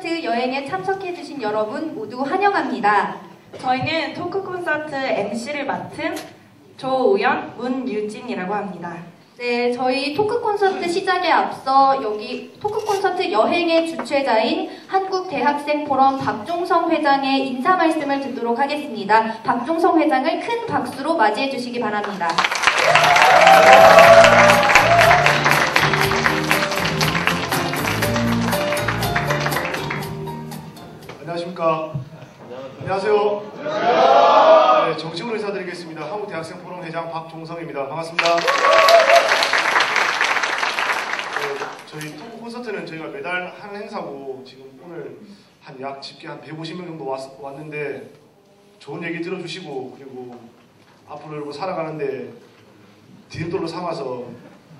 콘서트 여행에 참석해주신 여러분 모두 환영합니다. 저희는 토크 콘서트 MC를 맡은 조우연, 문유진이라고 합니다. 네, 저희 토크 콘서트 시작에 앞서 여기 토크 콘서트 여행의 주최자인 한국대학생포럼 박종성 회장의 인사 말씀을 듣도록 하겠습니다. 박종성 회장을 큰 박수로 맞이해 주시기 바랍니다. 안녕하십니까. 안녕하세요. 네, 정식으로 인사드리겠습니다. 한국대학생포럼 회장 박종성입니다. 반갑습니다. 저희 토크 콘서트는 저희가 매달 하는 행사고 지금 오늘 약 집계 한 150명 정도 왔는데 좋은 얘기 들어주시고 그리고 앞으로 살아가는데 디딤돌로 삼아서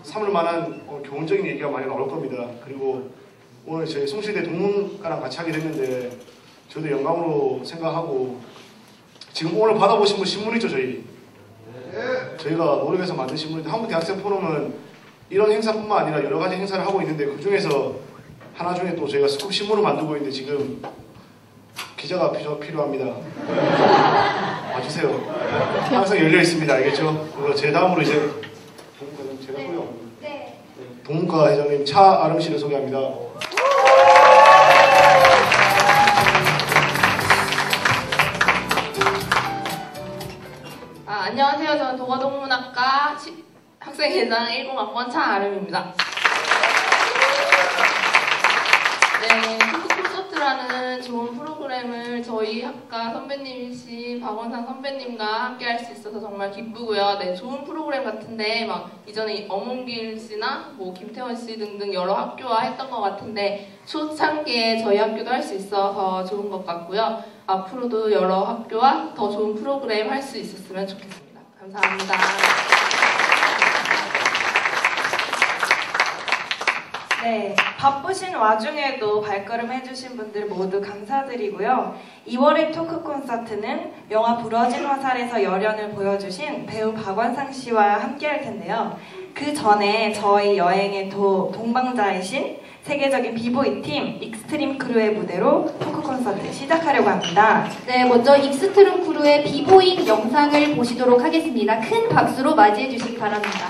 삼을 만한 교훈적인 얘기가 많이 나올 겁니다. 그리고 오늘 저희 숭실대 동문과랑 같이 하게 됐는데 저도 영광으로 생각하고 지금 오늘 받아보신 분 신문이죠 저희? 저희가 노력해서 만든 신문인데 한국대학생포럼은 이런 행사뿐만 아니라 여러 가지 행사를 하고 있는데 그 중에서 하나 중에 또 저희가 스쿱 신문을 만들고 있는데 지금 기자가 필요합니다. 와주세요. 항상 열려 있습니다. 알겠죠? 그리고 제 다음으로 이제 동문과는 제가 소개합니다. 네. 동문과 회장님 차아름 씨를 소개합니다. 안녕하세요. 저는 동아동문학과 학생회장 10학번 차아름입니다. 네, 토크 콘서트라는 좋은 프로그램을 저희 학과 선배님이신 박원상 선배님과 함께 할 수 있어서 정말 기쁘고요. 네, 좋은 프로그램 같은데 막 이전에 엄홍길 씨나 뭐 김태원 씨 등등 여러 학교와 했던 것 같은데 초창기에 저희 학교도 할 수 있어서 좋은 것 같고요. 앞으로도 여러 학교와 더 좋은 프로그램 할 수 있었으면 좋겠습니다. 감사합니다. 네, 바쁘신 와중에도 발걸음 해주신 분들 모두 감사드리고요. 2월의 토크 콘서트는 영화 부러진 화살에서 열연을 보여주신 배우 박원상 씨와 함께 할 텐데요. 그 전에 저희 여행의 동방자이신 세계적인 비보이 팀 익스트림 크루의 무대로 토크 콘서트 시작하려고 합니다. 네, 먼저 익스트림 크루의 비보잉 영상을 보시도록 하겠습니다. 큰 박수로 맞이해 주시기 바랍니다.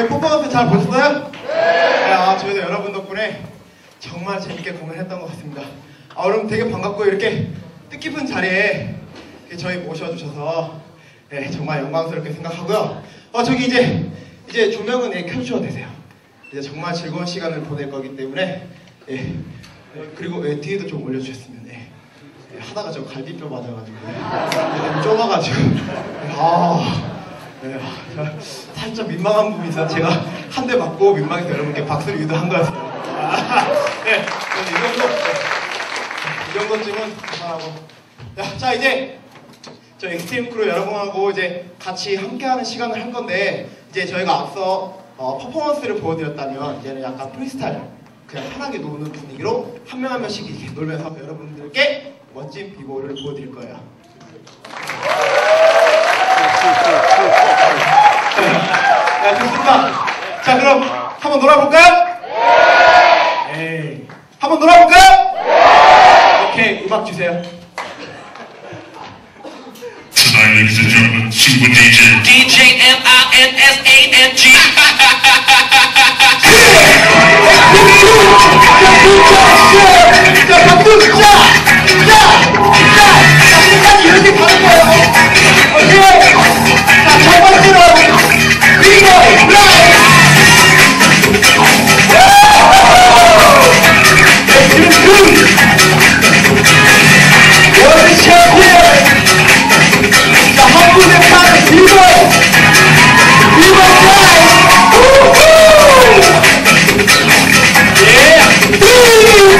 저희 퍼포먼스 잘 보셨어요? 네. 아, 저희도 여러분 덕분에 정말 재밌게 공연했던 것 같습니다. 아, 여러분 되게 반갑고 이렇게 뜻깊은 자리에 이렇게 저희 모셔주셔서 네, 정말 영광스럽게 생각하고요. 저기 이제 조명은 켜주셔도 되세요. 이제 정말 즐거운 시간을 보낼 거기 때문에 예. 그리고 뒤에도 좀 올려주셨으면 하다가 저 갈비뼈 맞아가지고 좁아가지고 살짝 민망한 부분이 있어서 제가 한 대 맞고 민망해서 여러분께 박수를 유도한 거였어요. 네, 이 정도쯤은 감사하고 자 이제 저 엑스트림 크루 여러분하고 이제 같이 함께하는 시간을 할 건데 이제 저희가 앞서 퍼포먼스를 보여드렸다면 이제는 약간 프리스타일 그냥 편하게 노는 분위기로 한 명 한 명씩 이렇게 놀면서 여러분들께 멋진 비보이를 보여드릴 거예요. 네, 좋습니다. 자, 그럼 한번 놀아볼까요? 네. 한번 놀아볼까요? 오케이, 음악 주세요. Tonight, ladies and gentlemen, Super DJ. DJ M-I-N-S-A-N-G. 자, 박수! 끝까지 이렇게 가는 거예요. 오케이! 자, 첫 번째로 비보이 라이브! 월드 챔피언! 자, 한국에 사는 비보이! 비보이 라이브! 우후! 예!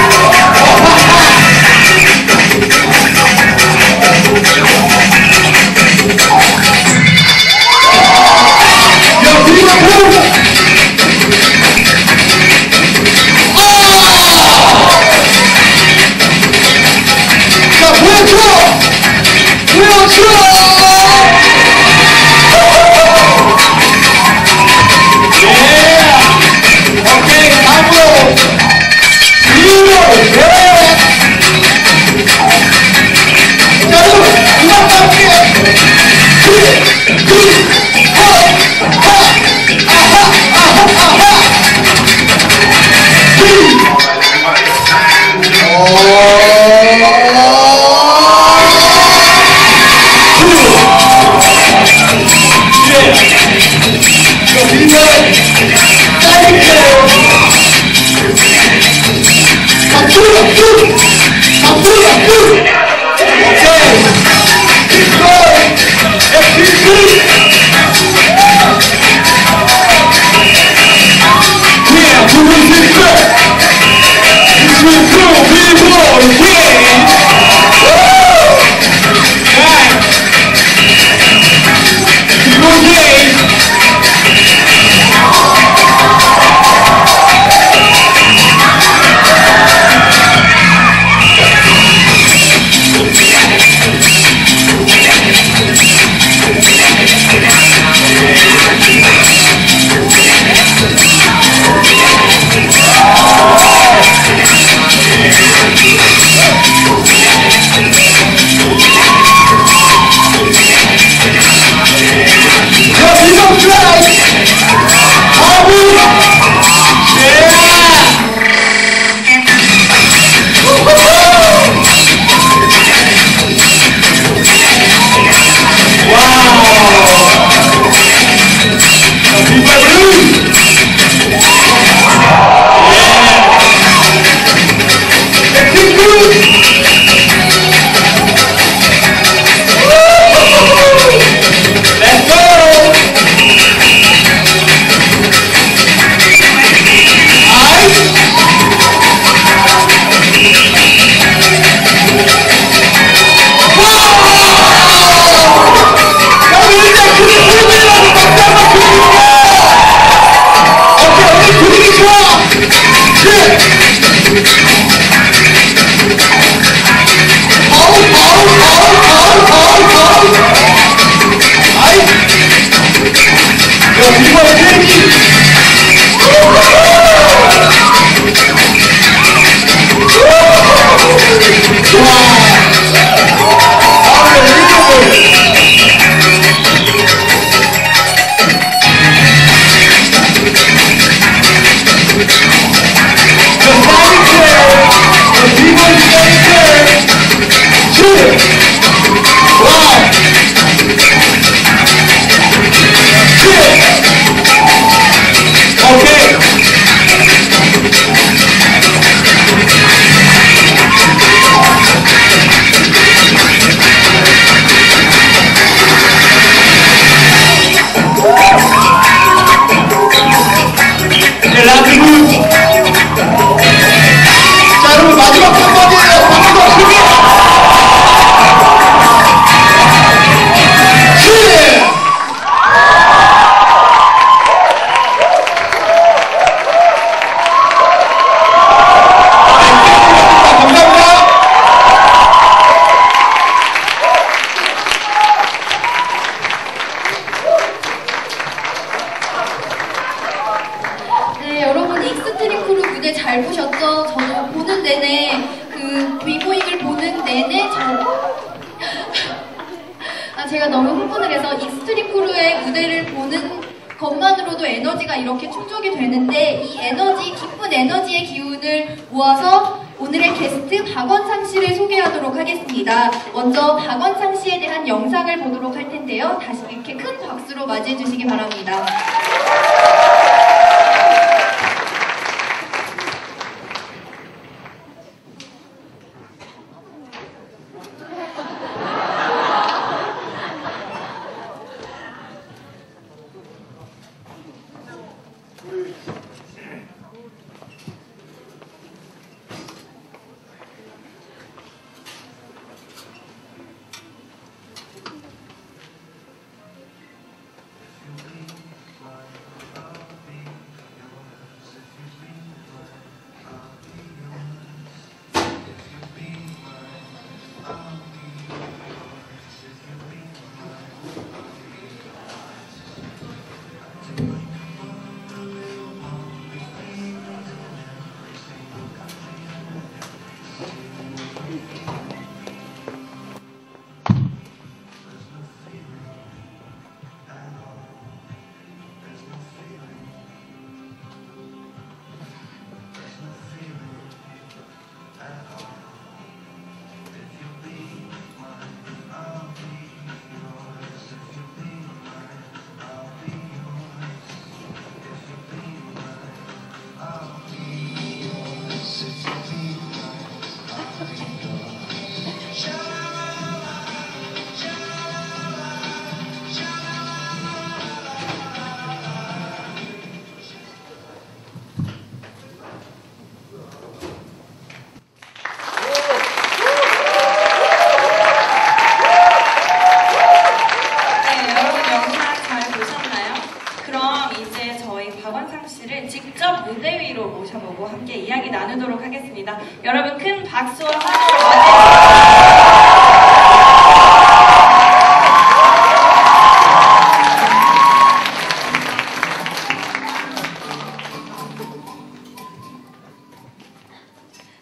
근데 잘 보셨죠? 저도 보는 내내 그 비보잉을 보는 내내 제가 너무 흥분을 해서 익스트림 크루의 무대를 보는 것만으로도 에너지가 이렇게 충족이 되는데 이 에너지, 기쁜 에너지의 기운을 모아서 오늘의 게스트 박원상 씨를 소개하도록 하겠습니다. 먼저 박원상 씨에 대한 영상을 보도록 할 텐데요. 다시 이렇게 큰 박수로 맞이해 주시기 바랍니다. 모셔보고 함께 이야기 나누도록 하겠습니다. 여러분 큰 박수와 환호로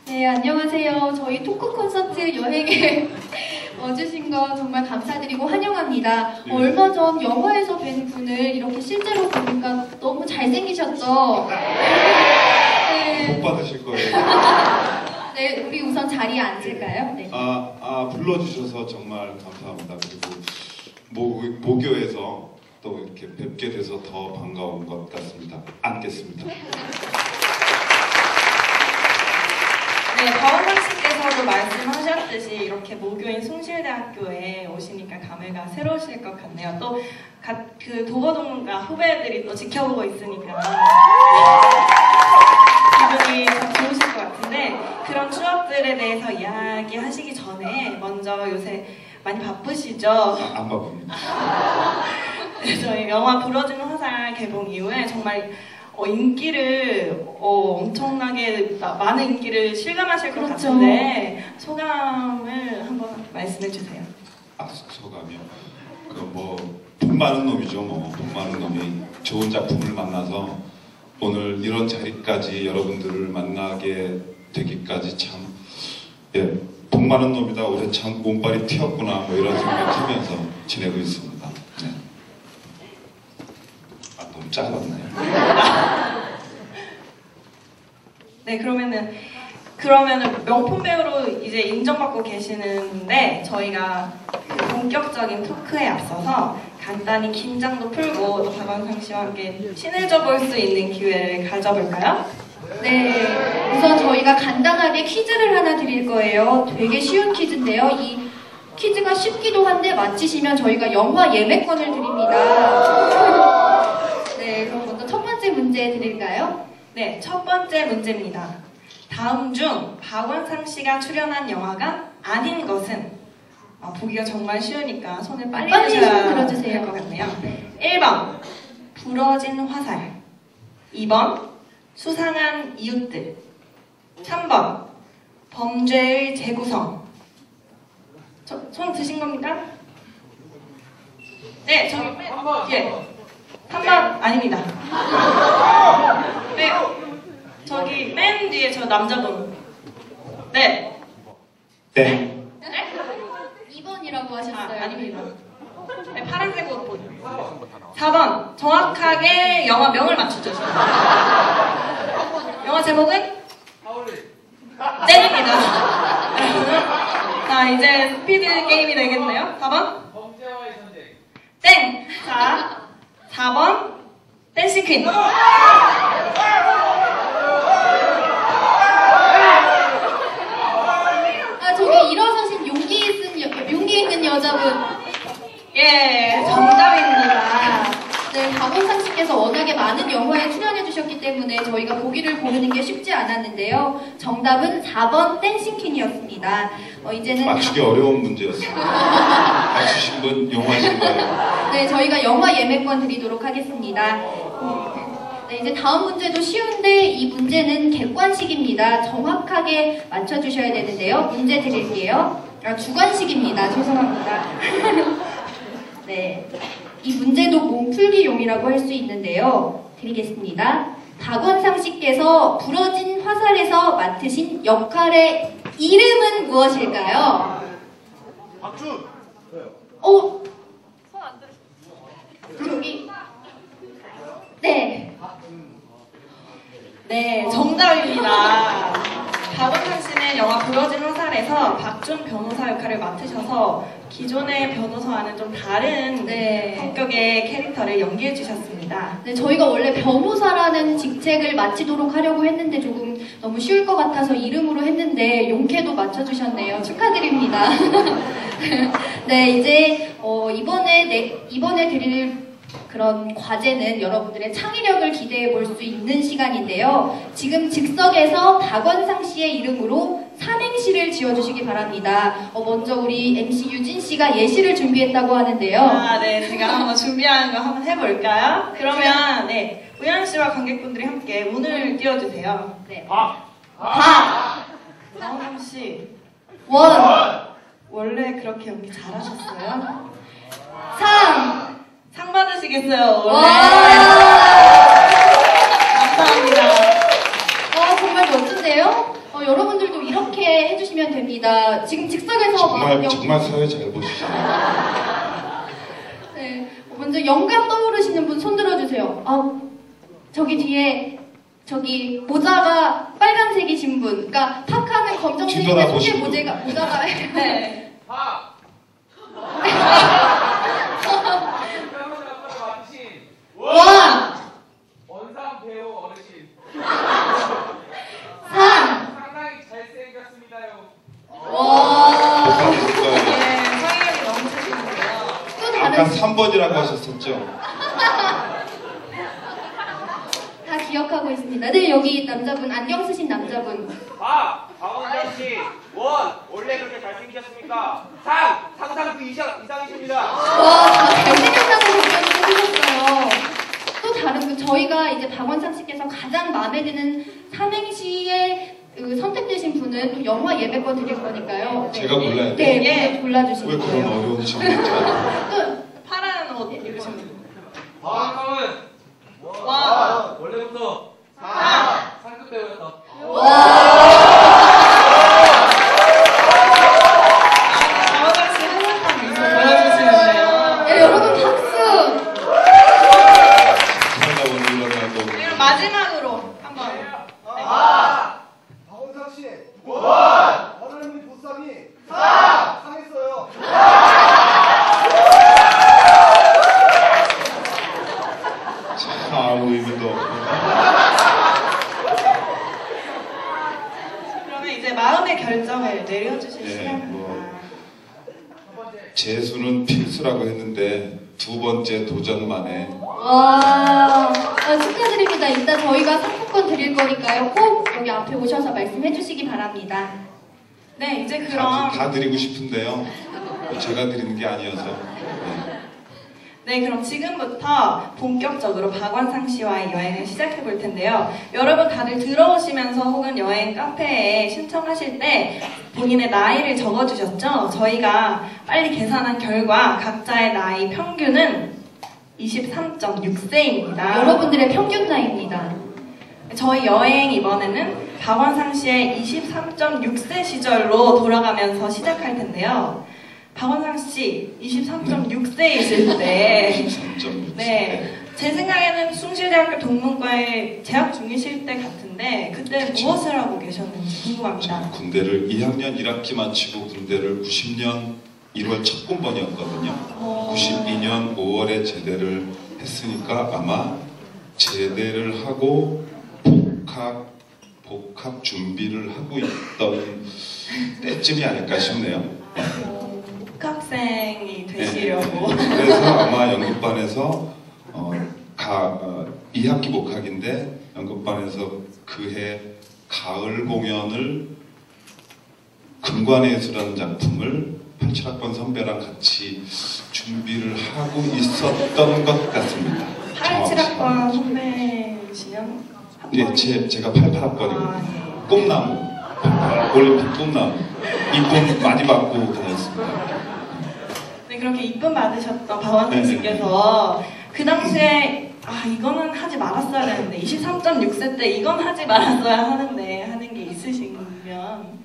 네, 안녕하세요. 저희 토크 콘서트 여행에 와주신 거 정말 감사드리고 환영합니다. 네. 얼마 전 영화에서 뵌 분을 이렇게 실제로 보니까 너무 잘생기셨죠? 네. 복 받으실 거예요. 네, 우리 우선 자리에 앉을까요? 네. 불러주셔서 정말 감사합니다. 그리고 모교에서 또 이렇게 뵙게 돼서 더 반가운 것 같습니다. 앉겠습니다. 네, 박원상 씨께서도 말씀하셨듯이 이렇게 모교인 숭실대학교에 오시니까 감회가 새로우실 것 같네요. 또 그 도거동문과 후배들이 또 지켜보고 있으니까 기분이 참 좋으실 것 같은데 그런 추억들에 대해서 이야기하시기 전에 먼저 요새 많이 바쁘시죠? 안 바쁩니다. 네, 저희 영화 부러지는 화살 개봉 이후에 정말 인기를 엄청나게 많은 인기를 실감하실 것 그렇죠. 같은데 소감을 한번 말씀해 주세요. 소감이요? 돈 많은 놈이죠. 돈 많은 놈이 좋은 작품을 만나서 오늘 이런 자리까지 여러분들을 만나게 되기까지 참 돈 많은 놈이다. 올해 참 운빨이 튀었구나. 이런 생각하면서 지내고 있습니다. 네. 너무 짧았나요? 네, 그러면은 명품 배우로 이제 인정받고 계시는데 저희가 본격적인 토크에 앞서서 간단히 긴장도 풀고 또 박원상 씨와 함께 친해져 볼 수 있는 기회를 가져볼까요? 네, 우선 저희가 간단하게 퀴즈를 하나 드릴 거예요. 되게 쉬운 퀴즈인데요. 이 퀴즈가 쉽기도 한데 맞히시면 저희가 영화 예매권을 드립니다. 네, 그럼 먼저 첫 번째 문제 드릴까요? 네, 첫 번째 문제입니다. 다음 중 박원상 씨가 출연한 영화가 아닌 것은 보기가 정말 쉬우니까 손을 빨리 손 드셔야 들어주세요. 될 것 같네요. 1번 부러진 화살 2번 수상한 이웃들 3번 범죄의 재구성 손 드신 겁니까? 네, 저기 맨 뒤에 3번 아닙니다. 네, 저기 맨 남자분. 네. 네. 2번이라고 하셨어요. 아닙니다. 네, 파란색 옷 보세요. 4번. 정확하게 영화명을 맞추죠. 영화 제목은? 땡입니다. 자, 이제 스피드 게임이 되겠네요. 4번? 땡! 자, 4번. 댄싱 퀸. 저기 일어서신 용기 있는 여자분. 예, 정답입니다. 네, 박원상 씨께서 워낙에 많은 영화에 출연해 주셨기 때문에 저희가 보기를 고르는 게 쉽지 않았는데요. 정답은 4번 댄싱퀸이었습니다. 이제는 맞추기 어려운 문제였어요. 맞추신 분 용하신 거예요. 네, 저희가 영화 예매권 드리도록 하겠습니다. 네, 이제 다음 문제도 쉬운데 이 문제는 객관식입니다. 정확하게 맞춰주셔야 되는데요. 문제 드릴게요. 주관식입니다. 죄송합니다. 네, 이 문제도 몸풀기용이라고 할 수 있는데요. 드리겠습니다. 박원상 씨께서 부러진 화살에서 맡으신 역할의 이름은 무엇일까요? 박준. 저기. 네. 네, 정답입니다. 박원상 씨는 영화 부러진 화살에서 박준 변호사 역할을 맡으셔서 기존의 변호사와는 좀 다른 네. 성격의 캐릭터를 연기해 주셨습니다. 네, 저희가 원래 변호사라는 직책을 마치도록 하려고 했는데 조금 너무 쉬울 것 같아서 이름으로 했는데 용케도 맞춰주셨네요. 축하드립니다. 네, 이제 이번에 드릴 그런 과제는 여러분들의 창의력을 기대해 볼 수 있는 시간인데요. 지금 즉석에서 박원상 씨의 이름으로 삼행시를 지어주시기 바랍니다. 먼저 우리 MC 유진 씨가 예시를 준비했다고 하는데요. 네, 제가 한번 준비한 거 한번 해볼까요? 그러면 네, 우연 씨와 관객분들이 함께 운을 띄워주세요. 네. 박원상 씨, 원, 원래 그렇게 연기 잘하셨어요? 삼, 받으시겠어요? 와! 감사합니다. 정말 멋진데요? 여러분들도 이렇게 해주시면 됩니다. 지금 즉석에서 정말 사회 잘 보시네요. 네, 먼저 영감 떠오르시는 분 손 들어주세요. 저기 뒤에 저기 모자가 빨간색이신 분, 그러니까 파카는 검정색인데 속에 뒤돌아보시고. 모자가 네. 원, 원상 배우 어르신 삼, 상당히 잘생겼습니다요. 와. 네, 성의력이 넘치시는데요. 또 아까 다른 3번이라고 하셨었죠? 다 기억하고 있습니다. 네, 여기 남자분 안경 쓰신 남자분. 박원장 씨, 원래 그렇게 잘생기셨습니까? 상상 그 이상이십니다. 와, 다 잘생겼다고 답변을 해주셨어요. 또 다른 저희가 이제 박원상 씨께서 가장 마음에 드는 삼행시에 선택되신 분은 또 영화 예매권 드릴 거니까요. 제가 골라야 돼요? 네, 골라주시면 왜 그런 돼요. 어려운 질문을 또 파란 옷 입으신 분. 박원상은 와. 원래부터 상급 배우였다. 박원상 씨 행복한 미소 보여주시는데요. 네, 여러분 박수. 그리고 마지막으로 한번. 박원상 씨. 어른분이 보쌈이 상했어요. 아무 의미도 없고. 그러면 이제 마음의 결정을 내려주실 네, 시간입니다. 재수는 필수라고 했는데 두 번째 도전만에 와, 축하드립니다. 이따 저희가 상품권 드릴 거니까요. 꼭 여기 앞에 오셔서 말씀해 주시기 바랍니다. 네, 이제 그럼 다 드리고 싶은데요. 제가 드리는 게 아니어서. 네, 그럼 지금부터 본격적으로 박원상 씨와의 여행을 시작해 볼 텐데요. 여러분 다들 들어오시면서 혹은 여행 카페에 신청하실 때 본인의 나이를 적어주셨죠? 저희가 빨리 계산한 결과 각자의 나이 평균은 23.6세입니다. 여러분들의 평균 나이입니다. 저희 여행 이번에는 박원상 씨의 23.6세 시절로 돌아가면서 시작할 텐데요. 박원상 씨 23.6세이실 때 3.6. 네, 제 생각에는 숭실대학교 동문과에 재학 중이실 때 같은데 그때 그쵸. 무엇을 하고 계셨는지 궁금합니다. 제가 군대를 2학년 1학기 마치고 군대를 90년 1월 첫 군번이었거든요. 92년 5월에 제대를 했으니까 아마 제대를 하고 복학 준비를 하고 있던 때쯤이 아닐까 싶네요. 복학생이 되시려고. 그래서 아마 연극반에서 2학기 복학인데 연극반에서 그해 가을 공연을 금관예술이라는 작품을 87학번 선배랑 같이 준비를 하고 있었던 것 같습니다. 87학번 선배시면? 네, 제가 88학번이고 아, 네. 꿈나무, 올림픽 꿈나무 이쁨 많이 받고 다녔습니다. 네, 그렇게 이쁨 받으셨던 박원상 씨께서 그 당시에 이거는 하지 말았어야 되는데 23.6세 때 이건 하지 말았어야 하는데 하는 게 있으시면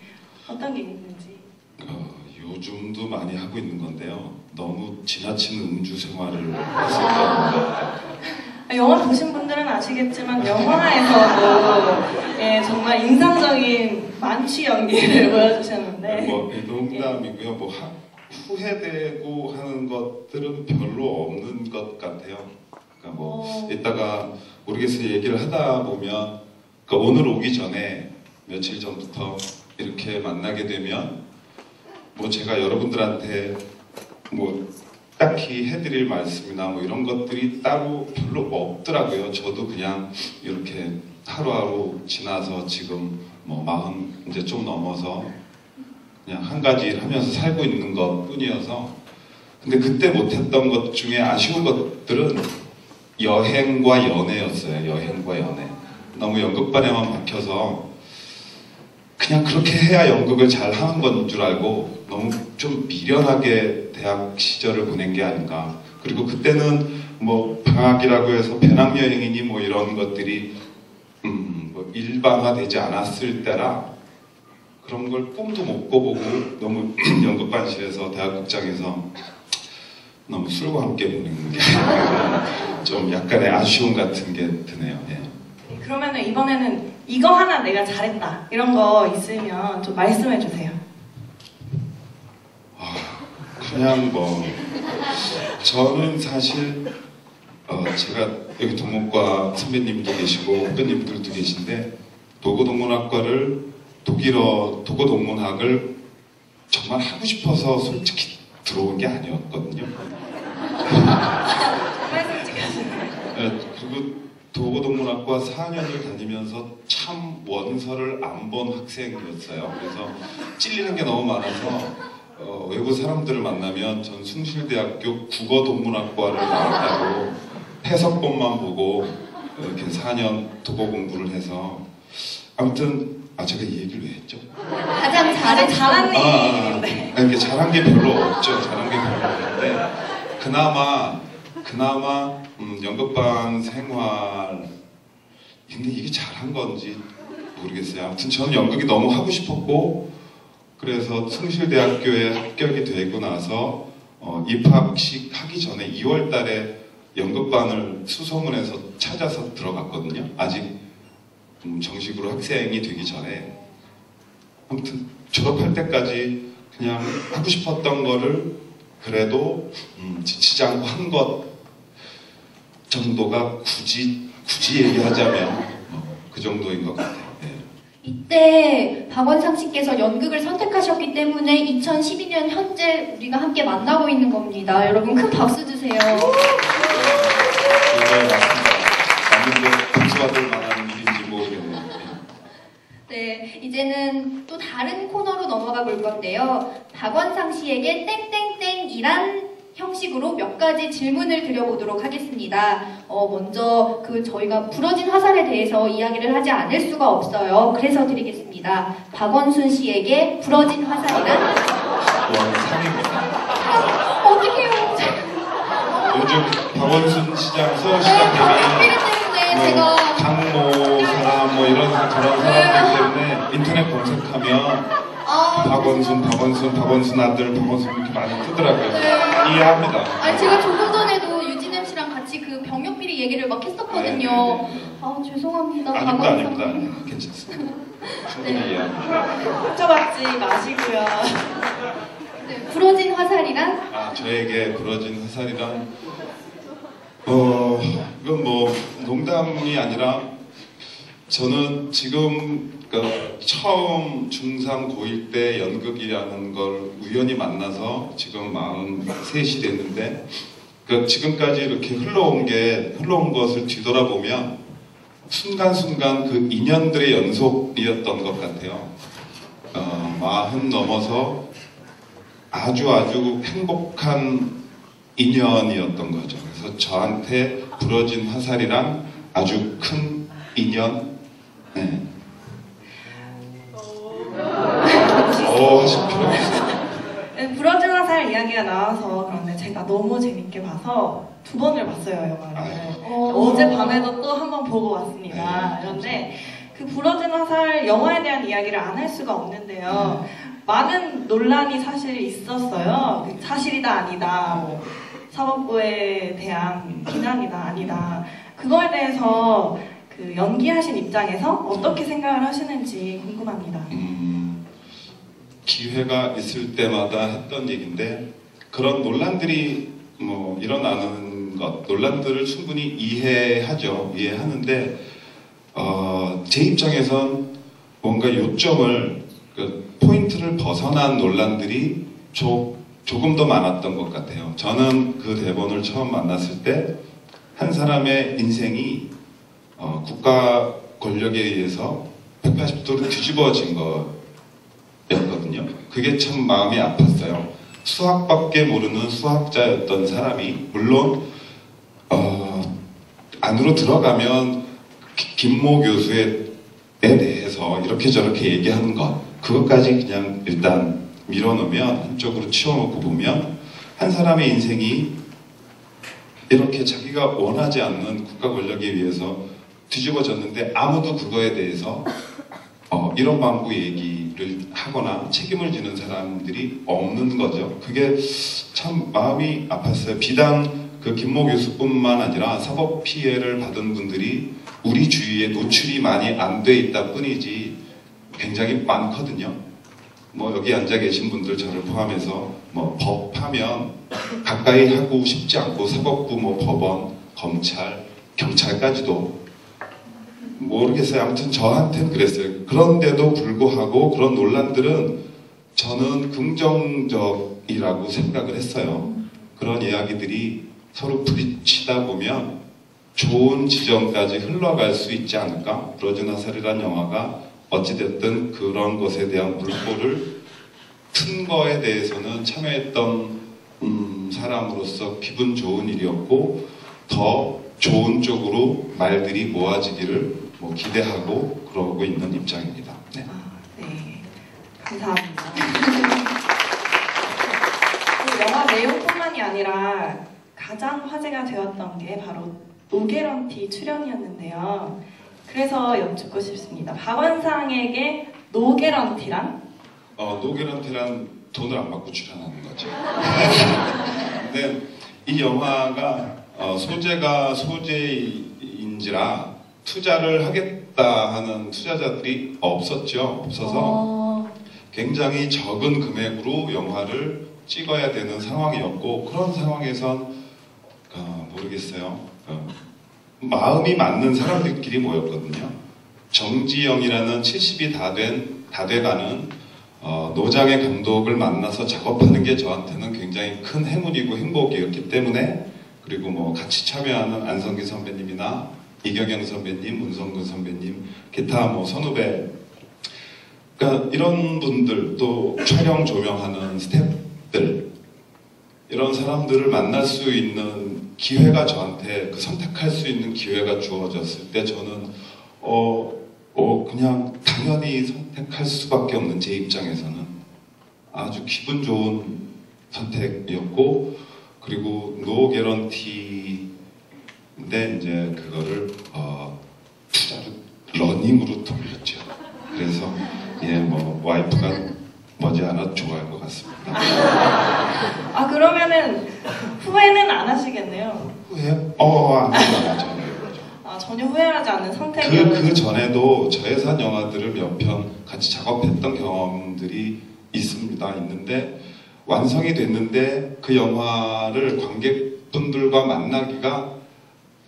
어떤 게 있는지. 요즘도 많이 하고 있는 건데요. 너무 지나친 음주 생활을 했었거든요. 영화 보신 분들은 아시겠지만 영화에서도 예, 정말 인상적인 만취 연기를 보여주셨는데 농담이고요. 후회되고 하는 것들은 별로 없는 것 같아요. 그러니까 이따가 모르겠어요. 얘기를 하다 보면 오늘 오기 전에 며칠 전부터 이렇게 만나게 되면 제가 여러분들한테 딱히 해드릴 말씀이나 이런 것들이 따로 별로 없더라고요. 저도 그냥 이렇게 하루하루 지나서 지금 40 이제 좀 넘어서 그냥 한 가지 일 하면서 살고 있는 것 뿐이어서. 근데 그때 못했던 것 중에 아쉬운 것들은 여행과 연애였어요. 여행과 연애. 너무 연극반에만 박혀서 그냥 그렇게 해야 연극을 잘 하는 건 줄 알고 너무 좀 미련하게 대학 시절을 보낸 게 아닌가. 그리고 그때는 방학이라고 해서 배낭여행이니 이런 것들이 일반화되지 않았을 때라 그런 걸 꿈도 못 꿔보고 너무 연극반실에서 대학극장에서 너무 술과 함께 보내는 게 좀 약간의 아쉬움 같은 게 드네요. 예. 그러면 이번에는 이거 하나 내가 잘했다 이런 거 있으면 좀 말씀해 주세요. 그냥 저는 사실 제가 여기 동문과 선배님도 계시고 후배님들도 계신데 도고동문학과를 도고동문학을 정말 하고 싶어서 솔직히 들어온 게 아니었거든요. 그리고 도고동문학과 4년을 다니면서 참 원서를 안 본 학생이었어요. 그래서 찔리는 게 너무 많아서 외국 사람들을 만나면 전 숭실대학교 국어동문학과를 나왔다고 해석본만 보고 이렇게 4년 도고 공부를 해서 아무튼 제가 이 얘기를 왜 했죠? 가장 잘한 일인데. 이렇게 잘한 게 별로 없죠. 잘한 게 별로 없는데 그나마 연극반 생활 근데 이게 잘한 건지 모르겠어요. 아무튼 저는 연극이 너무 하고 싶었고 그래서 숭실대학교에 합격이 되고 나서 입학식 하기 전에 2월 달에 연극반을 수소문해서 찾아서 들어갔거든요. 아직 정식으로 학생이 되기 전에. 아무튼 졸업할 때까지 그냥 하고 싶었던 거를 그래도 지치지 않고 한 것 정도가 굳이 얘기하자면 그 정도인 것 같아요. 네. 이때 박원상 씨께서 연극을 선택하셨기 때문에 2012년 현재 우리가 함께 만나고 있는 겁니다. 여러분 큰 박수 주세요. 네, 맞습니다. 맞는데 박수 받을 만한 일인지 모르겠네요. 네, 이제는 또 다른 코너로 넘어가 볼 건데요. 박원상 씨에게 땡땡땡이란 형식으로 몇 가지 질문을 드려보도록 하겠습니다. 먼저 저희가 부러진 화살에 대해서 이야기를 하지 않을 수가 없어요. 그래서 드리겠습니다. 박원순 씨에게 부러진 화살이란? 어떡해요. 요즘 박원순 시장, 서울시장 네, 대비 때문에 제가 강모 사람 뭐 이런 저런 사람들 때문에 인터넷 검색하면 박원순 아들 박원순 이렇게 많이 뜨더라고요. 이해합니다. 아니 제가 조금 전에도 유진엠 씨랑 같이 그 병역비리 얘기를 막 했었거든요. 아 죄송합니다. 아닙니다. 괜찮습니다. 충분히 이해합니다. 상처받지 마시고요. 네, 부러진 화살이란? 저에게 부러진 화살이란 이건 뭐 농담이 아니라 저는 지금 처음 중3 고1 때 연극이라는 걸 우연히 만나서 지금 43이 됐는데 지금까지 이렇게 흘러온 것을 뒤돌아보면 순간순간 그 인연들의 연속이었던 것 같아요. 40 넘어서 아주 행복한 인연이었던 거죠. 그래서 저한테 부러진 화살이란 아주 큰 인연. 네. 하실 필요 없어요. 네, 부러진 화살 이야기가 나와서 그런데 제가 너무 재밌게 봐서 2번을 봤어요, 영화를. 어젯밤에도 또 한 번 보고 왔습니다. 그런데 그 부러진 화살 영화에 대한 이야기를 안 할 수가 없는데요. 많은 논란이 사실 있었어요. 사실이다 아니다, 뭐 사법부에 대한 비난이다 아니다. 그거에 대해서 그 연기하신 입장에서 어떻게 생각을 하시는지 궁금합니다. 기회가 있을 때마다 했던 얘기인데 그런 논란들이 뭐 일어나는 논란들을 충분히 이해하는데 제 입장에선 뭔가 요점을 포인트를 벗어난 논란들이 조금 더 많았던 것 같아요. 저는 그 대본을 처음 만났을 때 한 사람의 인생이 국가 권력에 의해서 180도로 뒤집어진 거였거든요. 그게 참 마음이 아팠어요. 수학밖에 모르는 수학자였던 사람이 물론 안으로 들어가면 김모 교수에 대해서 이렇게 저렇게 얘기하는 것 그것까지 그냥 일단 밀어놓으면 한쪽으로 치워놓고 보면 한 사람의 인생이 이렇게 자기가 원하지 않는 국가 권력에 의해서 뒤집어졌는데 아무도 그거에 대해서 이런 방구 얘기를 하거나 책임을 지는 사람들이 없는 거죠. 그게 참 마음이 아팠어요. 비단 그 김모 교수뿐만 아니라 사법 피해를 받은 분들이 우리 주위에 노출이 많이 안 돼 있다 뿐이지 굉장히 많거든요. 뭐 여기 앉아 계신 분들 저를 포함해서 뭐 법하면 가까이 하고 싶지 않고 사법부, 뭐 법원, 검찰, 경찰까지도 모르겠어요. 아무튼 저한테는 그랬어요. 그런데도 불구하고 그런 논란들은 저는 긍정적이라고 생각을 했어요. 그런 이야기들이 서로 부딪히다 보면 좋은 지점까지 흘러갈 수 있지 않을까? 부러진 화살이라는 영화가 어찌됐든 그런 것에 대한 물꼬를 튼 거에 대해서는 참여했던 사람으로서 기분 좋은 일이었고 더 좋은 쪽으로 말들이 모아지기를 기대하고 그러고 있는 입장입니다. 네. 네. 감사합니다. 그 영화 내용뿐만이 아니라 가장 화제가 되었던 게 바로 노게런티 출연이었는데요. 그래서 여쭙고 싶습니다. 박원상에게 노게런티란? 노게런티란 돈을 안 받고 출연하는 거죠. 근데 이 영화가 소재가 소재인지라 투자를 하겠다 하는 투자자들이 없어서 굉장히 적은 금액으로 영화를 찍어야 되는 상황이었고 그런 상황에선 모르겠어요. 마음이 맞는 사람들끼리 모였거든요. 정지영이라는 70이 다 돼가는 노장의 감독을 만나서 작업하는 게 저한테는 굉장히 큰 행운이고 행복이었기 때문에 그리고 뭐 같이 참여하는 안성기 선배님이나 이경영 선배님, 문성근 선배님, 기타 뭐 선후배 그러니까 이런 분들 또 촬영 조명하는 스태프들 이런 사람들을 만날 수 있는 기회가 저한테 선택할 수 있는 기회가 주어졌을 때 저는 그냥 당연히 선택할 수밖에 없는 제 입장에서는 아주 기분 좋은 선택이었고 그리고 노 개런티를 근데 이제 그거를 투자로 러닝으로 돌렸죠. 그래서 뭐 와이프가 머지않아 좋아할 것 같습니다. 아, 그러면은 후회는 안 하시겠네요. 후회? 안 하죠. 아, 전혀 후회하지 않는 선택이에요. 그 전에도 저예산 영화들을 몇 편 같이 작업했던 경험들이 있는데 완성이 됐는데 그 영화를 관객분들과 만나기가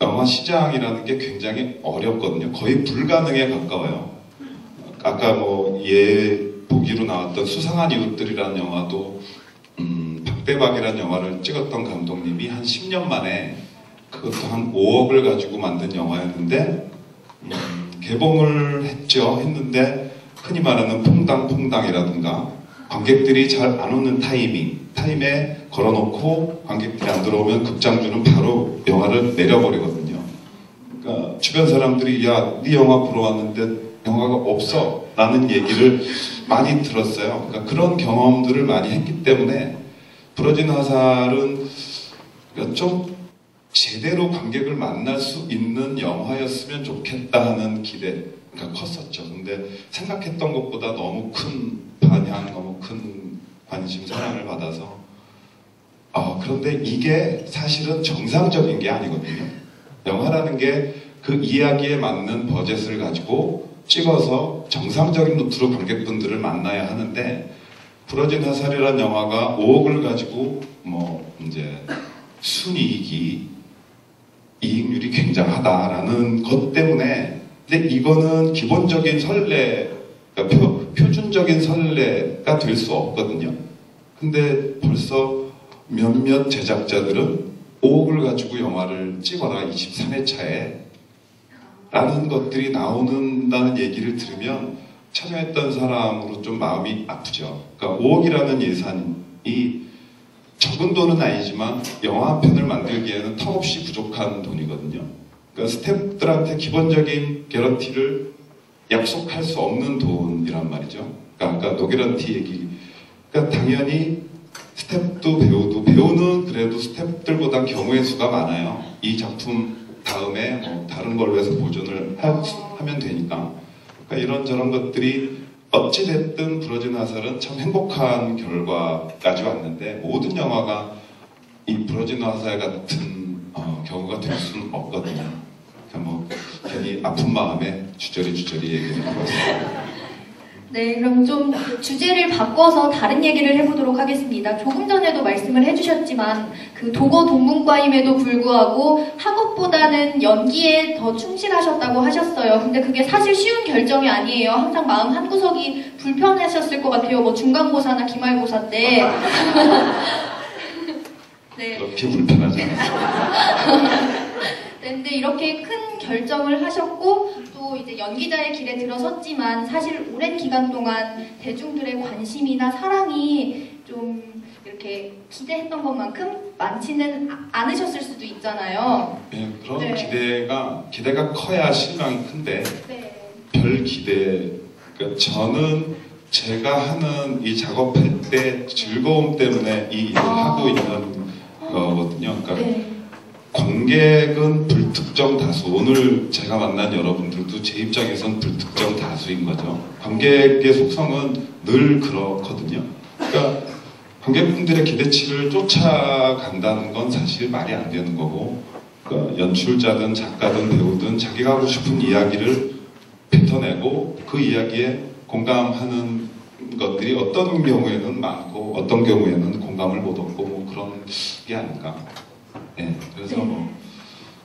영화 시장이라는 게 굉장히 어렵거든요. 거의 불가능에 가까워요. 아까 보기로 나왔던 수상한 이웃들이라는 영화도 박대박이라는 영화를 찍었던 감독님이 한 10년 만에 그것도 한 5억을 가지고 만든 영화였는데 개봉을 했는데 흔히 말하는 퐁당퐁당이라든가 관객들이 잘 안 오는 타임에 걸어놓고 관객들이 안 들어오면 극장주는 바로 영화를 내려버리거든요. 그러니까 주변 사람들이 네 영화 보러 왔는데 영화가 없어 라는 얘기를 많이 들었어요. 그러니까 그런 경험들을 많이 했기 때문에 부러진 화살은 좀 제대로 관객을 만날 수 있는 영화였으면 좋겠다 하는 기대가 컸었죠. 근데 생각했던 것보다 너무 큰 반향, 너무 큰 관심, 사랑을 받아서 그런데 이게 사실은 정상적인 게 아니거든요. 영화라는 게 그 이야기에 맞는 버젯을 가지고 찍어서 정상적인 루트로 관객분들을 만나야 하는데 부러진 화살이라는 영화가 5억을 가지고 이제 순이익이 이익률이 굉장하다라는 것 때문에 근데 이거는 기본적인 선례, 그러니까 표준적인 선례가 될 수 없거든요. 근데 벌써 몇몇 제작자들은 5억을 가지고 영화를 찍어라 23회차에 라는 것들이 나오는다는 얘기를 들으면 참여했던 사람으로 좀 마음이 아프죠. 그러니까 5억이라는 예산이 적은 돈은 아니지만 영화 한 편을 만들기에는 턱없이 부족한 돈이거든요. 그러니까 스태프들한테 기본적인 개런티를 약속할 수 없는 돈이란 말이죠. 그러니까 아까 노개런티 얘기. 그러니까 당연히 스태프도 배우는 그래도 스태프들보다 경우의 수가 많아요. 이 작품 다음에 다른 걸로 해서 보존을 하면 되니까. 그러니까 이런저런 것들이 어찌됐든 부러진 화살은 참 행복한 결과까지 왔는데 모든 영화가 이 부러진 화살 같은 경우가 될 수는 없거든요. 그러니까 괜히 아픈 마음에 주저리 얘기를 해봤습니다. 네, 그럼 좀 주제를 바꿔서 다른 얘기를 해보도록 하겠습니다. 조금 전에도 말씀을 해주셨지만 그 도고 동문과임에도 불구하고 학업보다는 연기에 더 충실하셨다고 하셨어요. 근데 그게 사실 쉬운 결정이 아니에요. 항상 마음 한구석이 불편하셨을 것 같아요. 중간고사나 기말고사 때. 네. 그렇게 불편하지 않았어요. 네, 근데 이렇게 큰 결정을 하셨고 또 이제 연기자의 길에 들어섰지만 사실 오랜 기간 동안 대중들의 관심이나 사랑이 좀 이렇게 기대했던 것만큼 많지는 않으셨을 수도 있잖아요. 네, 그런 네. 기대가 커야 실망이 큰데 네. 별 기대. 그러니까 저는 제가 하는 이 작업할 때 즐거움 때문에 이 일을 하고 있는 거거든요. 그러니까 네. 관객은 불특정 다수. 오늘 제가 만난 여러분들도 제 입장에선 불특정 다수인 거죠. 관객의 속성은 늘 그렇거든요. 그러니까 관객분들의 기대치를 쫓아간다는 건 사실 말이 안 되는 거고, 그러니까 연출자든 작가든 배우든 자기가 하고 싶은 이야기를 뱉어내고 그 이야기에 공감하는 것들이 어떤 경우에는 많고 어떤 경우에는 공감을 못 얻고 그런 게 아닐까. 네, 그래서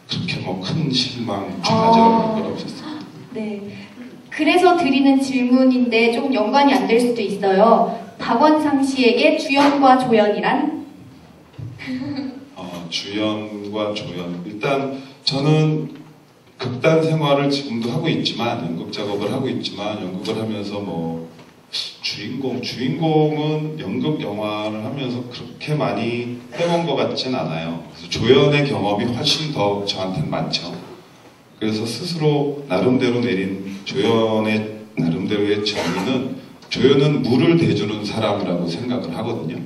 그렇게 큰 실망, 좌절 건 없었어요. 네. 그래서 드리는 질문인데 조금 연관이 안 될 수도 있어요. 박원상 씨에게 주연과 조연이란? 주연과 조연. 일단 저는 극단 생활을 지금도 하고 있지만 연극 작업을 하고 있지만 연극을 하면서 주인공은 연극 영화를 하면서 그렇게 많이 해본 것 같진 않아요. 그래서 조연의 경험이 훨씬 더 저한테는 많죠. 그래서 스스로 나름대로 내린 조연의 나름대로의 정의는 조연은 물을 대주는 사람이라고 생각을 하거든요.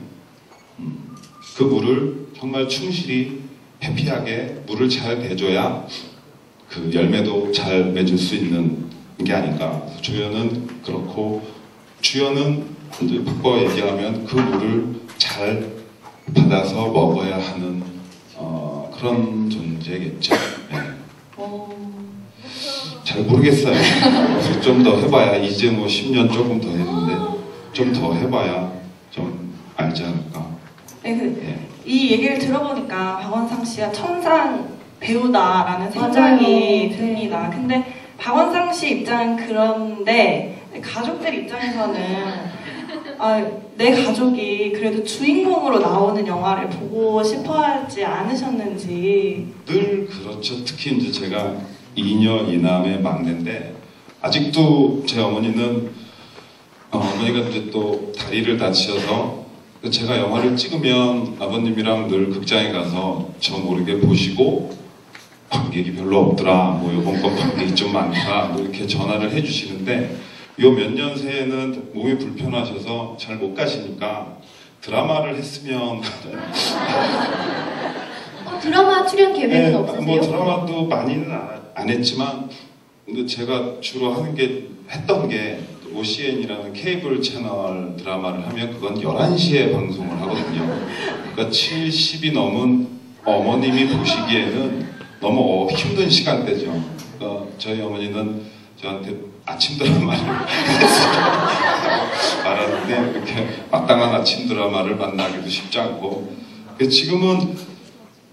그 물을 정말 충실히 해피하게 물을 잘 대줘야 그 열매도 잘 맺을 수 있는 게 아닌가. 조연은 그렇고 주연은 이제 바꿔 얘기하면 그 물을 잘 받아서 먹어야 하는 그런 존재겠죠. 네. 잘 모르겠어요. 좀 더 해봐야 이제 뭐 10년 조금 더 했는데 좀 더 해봐야 좀 알지 않을까. 네, 이 얘기를 들어보니까 박원상 씨가 천상 배우다라는 생각이 듭니다. 근데 박원상 씨 입장은 그런데 가족들 입장에서는 내 가족이 그래도 주인공으로 나오는 영화를 보고 싶어하지 않으셨는지. 늘 그렇죠. 특히 이제 제가 2녀 2남의 막내인데 아직도 제 어머니는 어머니가 이제 또 다리를 다치셔서 제가 영화를 찍으면 아버님이랑 늘 극장에 가서 저 모르게 보시고 관객이 별로 없더라, 뭐 요번 건 관객이 좀 많다, 뭐 이렇게 전화를 해주시는데 요 몇 년 새에는 몸이 불편하셔서 잘 못 가시니까 드라마를 했으면 드라마 출연 계획은 네, 없으세요? 뭐 드라마도 많이는 안 했지만 근데 제가 주로 하는 게 했던 게 OCN이라는 케이블 채널 드라마를 하면 그건 11시에 방송을 하거든요. 그러니까 70이 넘은 어머님이 보시기에는 너무 힘든 시간대죠. 저희 어머니는 저한테 아침 드라마를 말하는데 그렇게 마땅한 아침 드라마를 만나기도 쉽지 않고 지금은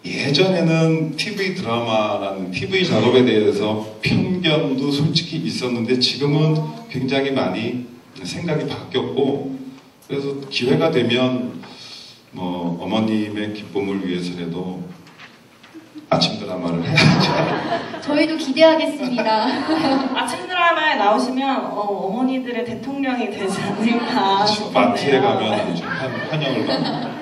예전에는 TV 드라마라는 TV 작업에 대해서 편견도 솔직히 있었는데 지금은 굉장히 많이 생각이 바뀌었고 그래서 기회가 되면 뭐 어머님의 기쁨을 위해서라도 아침 드라마를 해야죠. 저희도 기대하겠습니다. 아침 드라마에 나오시면 어머니들의 대통령이 되지 않을까 싶네요. 마트에 가면 아주 환영을 받습니다.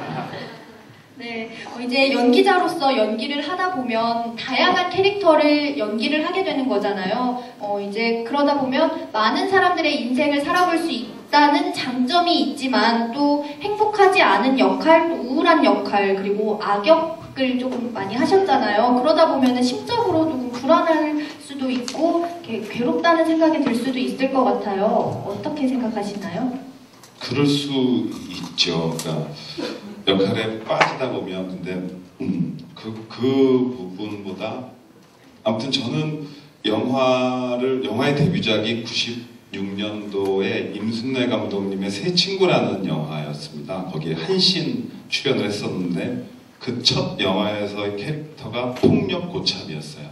네, 이제 연기자로서 연기를 하다 보면 다양한 캐릭터를 연기를 하게 되는 거잖아요. 이제 그러다 보면 많은 사람들의 인생을 살아볼 수 있다는 장점이 있지만 또 행복하지 않은 역할, 또 우울한 역할, 그리고 악역을 조금 많이 하셨잖아요. 그러다 보면 심적으로도 불안할 수도 있고 이렇게 괴롭다는 생각이 들 수도 있을 것 같아요. 어떻게 생각하시나요? 그럴 수 있죠. 그러니까 역할에 빠지다 보면 근데 그 부분보다 아무튼 저는 영화의 데뷔작이 96년도에 임순례 감독님의 새 친구라는 영화였습니다. 거기에 한신 출연을 했었는데 그 첫 영화에서의 캐릭터가 폭력 고참이었어요.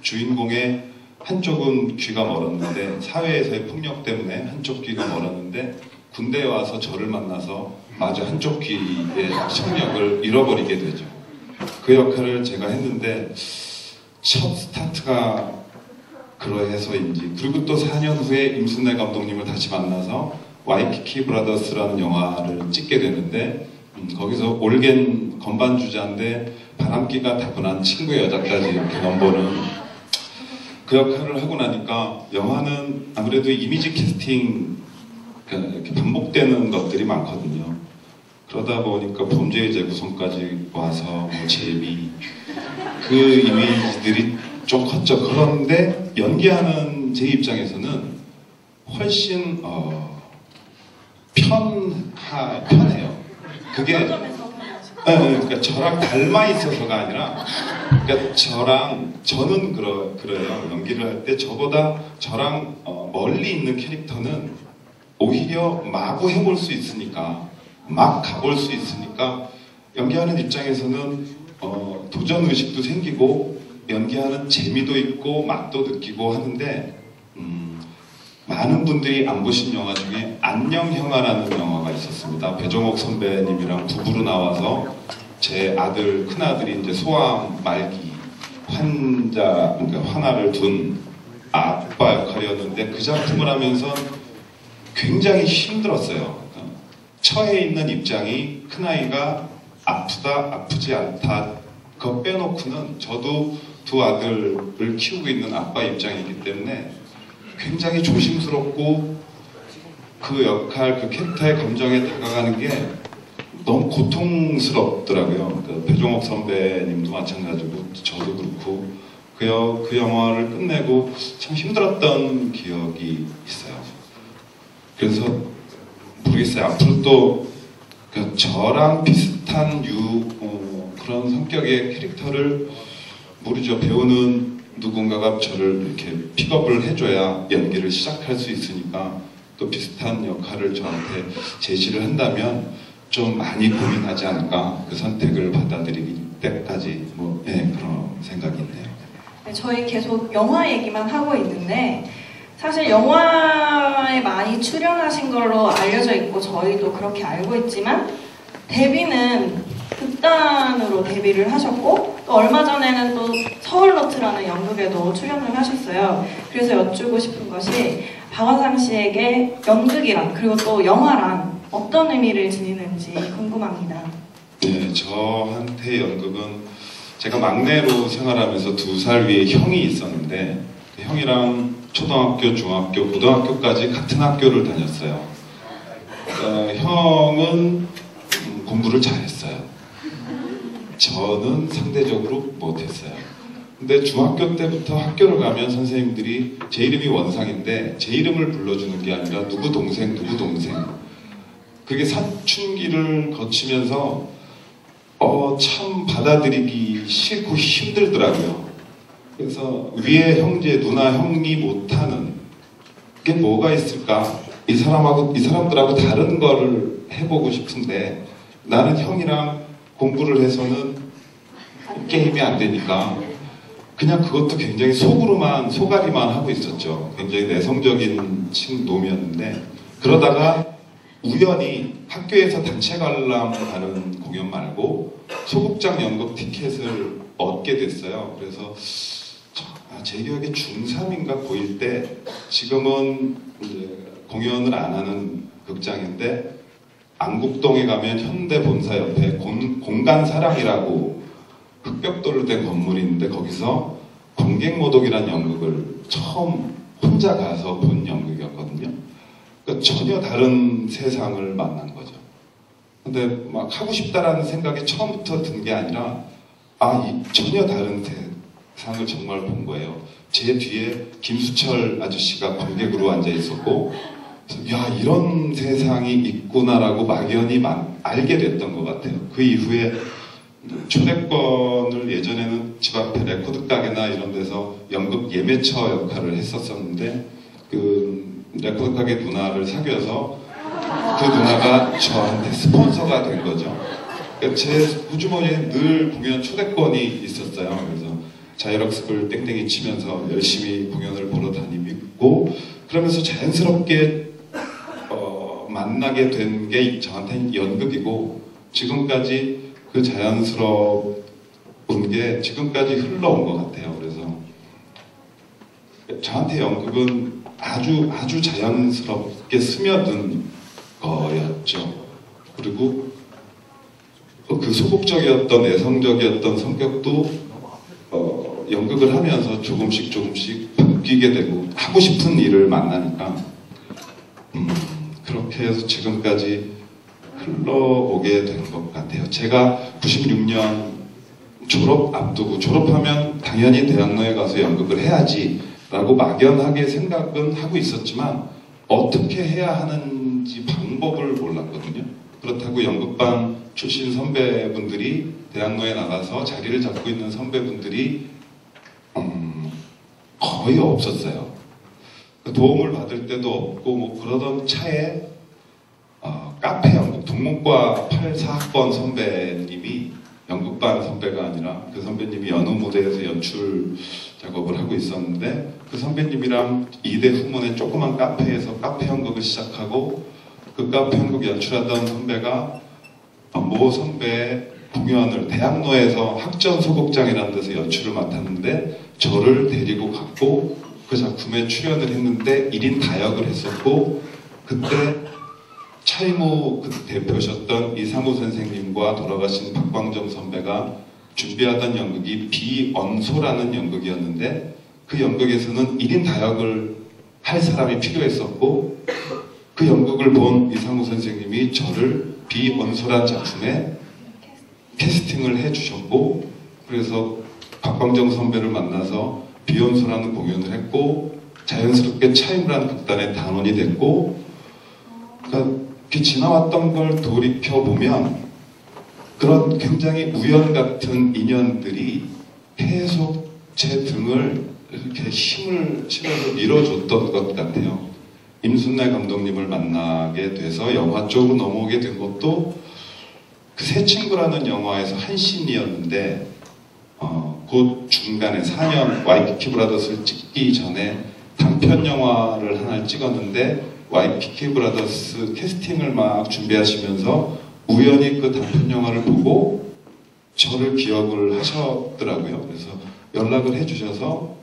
주인공의 한쪽은 귀가 멀었는데 사회에서의 폭력 때문에 한쪽 귀가 멀었는데 군대에 와서 저를 만나서 마저 한쪽 귀의 청력을 잃어버리게 되죠. 그 역할을 제가 했는데 첫 스타트가 그러해서인지 그리고 또 4년 후에 임순례 감독님을 다시 만나서 와이키키 브라더스라는 영화를 찍게 되는데 거기서 올겐 건반 주자인데 바람기가 다분한 친구 여자까지 이렇게 넘보는 그 역할을 하고 나니까 영화는 아무래도 이미지 캐스팅 이렇게 반복되는 것들이 많거든요. 그러다 보니까 범죄의 재구성까지 와서 뭐 제비 그 이미지들이 좀 컸죠. 그런데 연기하는 제 입장에서는 훨씬 편해요. 그게 그러니까 저랑 닮아 있어서가 아니라 그러니까 저는 그래요. 연기를 할 때 저보다 저랑 멀리 있는 캐릭터는 오히려 마구 해볼 수 있으니까 막 가볼 수 있으니까 연기하는 입장에서는 도전 의식도 생기고 연기하는 재미도 있고 맛도 느끼고 하는데 많은 분들이 안 보신 영화 중에 안녕형아라는 영화가 있었습니다. 배종옥 선배님이랑 부부로 나와서 제 아들 큰아들이 이제 소아암 말기 환자 그러니까 환아를 둔 아빠 역할이었는데 그 작품을 하면서 굉장히 힘들었어요. 처해 있는 입장이 큰아이가 아프다 아프지 않다 그거 빼놓고는 저도 두 아들을 키우고 있는 아빠 입장이기 때문에 굉장히 조심스럽고 그 역할, 그 캐릭터의 감정에 다가가는 게 너무 고통스럽더라고요. 그 배종옥 선배님도 마찬가지고 저도 그렇고 그 영화를 끝내고 참 힘들었던 기억이 있어요. 그래서 모르겠어요. 앞으로 또 저랑 비슷한 그런 성격의 캐릭터를 모르죠. 배우는 누군가가 저를 이렇게 픽업을 해줘야 연기를 시작할 수 있으니까 또 비슷한 역할을 저한테 제시를 한다면 좀 많이 고민하지 않을까. 그 선택을 받아들이기 때까지 그런 생각이 있네요. 네, 저희 계속 영화 얘기만 하고 있는데 사실 영화에 많이 출연하신 걸로 알려져 있고 저희도 그렇게 알고 있지만 데뷔는 극단으로 데뷔를 하셨고 또 얼마 전에는 또 서울노트라는 연극에도 출연을 하셨어요. 그래서 여쭈고 싶은 것이 박원상 씨에게 연극이란 그리고 또 영화란 어떤 의미를 지니는지 궁금합니다. 네, 저한테 연극은 제가 막내로 생활하면서 2살 위에 형이 있었는데 형이랑 초등학교, 중학교, 고등학교까지 같은 학교를 다녔어요. 형은 공부를 잘했어요. 저는 상대적으로 못했어요. 근데 중학교 때부터 학교를 가면 선생님들이 제 이름이 원상인데 제 이름을 불러주는 게 아니라 누구 동생, 누구 동생. 그게 사춘기를 거치면서 참 받아들이기 싫고 힘들더라고요. 그래서 위에 형제, 누나, 형이 못하는 게 뭐가 있을까? 이 사람들하고 다른 거를 해보고 싶은데 나는 형이랑 공부를 해서는 게임이 안 되니까 그냥 그것도 굉장히 소가리만 하고 있었죠. 굉장히 내성적인 놈이었는데 그러다가 우연히 학교에서 단체 관람 가는 공연 말고 소극장 연극 티켓을 얻게 됐어요. 그래서 제 기억에 중3인가 고1 때 지금은 공연을 안 하는 극장인데 안국동에 가면 현대본사 옆에 공간사랑이라고 흑벽돌로 된 건물이 있는데 거기서 관객모독이라는 연극을 처음 혼자 가서 본 연극이었거든요. 그러니까 전혀 다른 세상을 만난 거죠. 근데 막 하고 싶다라는 생각이 처음부터 든 게 아니라 전혀 다른 세상을 정말 본 거예요. 제 뒤에 김수철 아저씨가 관객으로 앉아 있었고 야 이런 세상이 있구나라고 막연히 알게 됐던 것 같아요. 그 이후에 초대권을 예전에는 집 앞에 레코드 가게나 이런 데서 연극 예매처 역할을 했었었는데 그 레코드 가게 누나를 사귀어서 그 누나가 저한테 스폰서가 된 거죠. 그러니까 제 후주머니에 늘 공연 초대권이 있었어요. 그래서 자율학습을 땡땡이 치면서 열심히 공연을 보러 다니고 그러면서 자연스럽게 만나게 된 게 저한테는 연극이고 지금까지 그 자연스러운 게 지금까지 흘러온 것 같아요. 그래서 저한테 연극은 아주 자연스럽게 스며든 거였죠. 그리고 그 소극적이었던 내성적이었던 성격도 연극을 하면서 조금씩 바뀌게 되고 하고 싶은 일을 만나니까 그렇게 해서 지금까지 흘러오게 된 것 같아요. 제가 96년 졸업 앞두고 졸업하면 당연히 대학로에 가서 연극을 해야지 라고 막연하게 생각은 하고 있었지만 어떻게 해야 하는지 방법을 몰랐거든요. 그렇다고 연극반 출신 선배분들이 대학로에 나가서 자리를 잡고 있는 선배분들이 거의 없었어요. 도움을 받을 때도 없고 뭐 그러던 차에 카페 연극 동문과 84학번 선배님이 연극반 선배가 아니라 그 선배님이 여느 무대에서 연출 작업을 하고 있었는데 그 선배님이랑 2대 후문의 조그만 카페에서 카페 연극을 시작하고 그 카페 연극 연출하던 선배가 모 선배의 공연을 대학로에서 학전소극장이라는 데서 연출을 맡았는데 저를 데리고 갔고 그 작품에 출연을 했는데 1인 다역을 했었고 그때 차이무 대표셨던 이상우 선생님과 돌아가신 박광정 선배가 준비하던 연극이 비언소라는 연극이었는데 그 연극에서는 1인 다역을 할 사람이 필요했었고 그 연극을 본 이상우 선생님이 저를 비언소란 작품에 캐스팅을 해주셨고, 그래서 박광정 선배를 만나서 비언소라는 공연을 했고, 자연스럽게 차임이라는 극단의 단원이 됐고, 그러니까 그 지나왔던 걸 돌이켜 보면 그런 굉장히 우연 같은 인연들이 계속 제 등을 이렇게 힘을 실어서 밀어줬던 것 같아요. 임순례 감독님을 만나게 돼서 영화 쪽으로 넘어오게 된 것도 그 새 친구라는 영화에서 한 씬이었는데 그 중간에 4년 와이키키 브라더스를 찍기 전에 단편 영화를 하나 찍었는데 와이키키 브라더스 캐스팅을 막 준비하시면서 우연히 그 단편 영화를 보고 저를 기억을 하셨더라고요. 그래서 연락을 해주셔서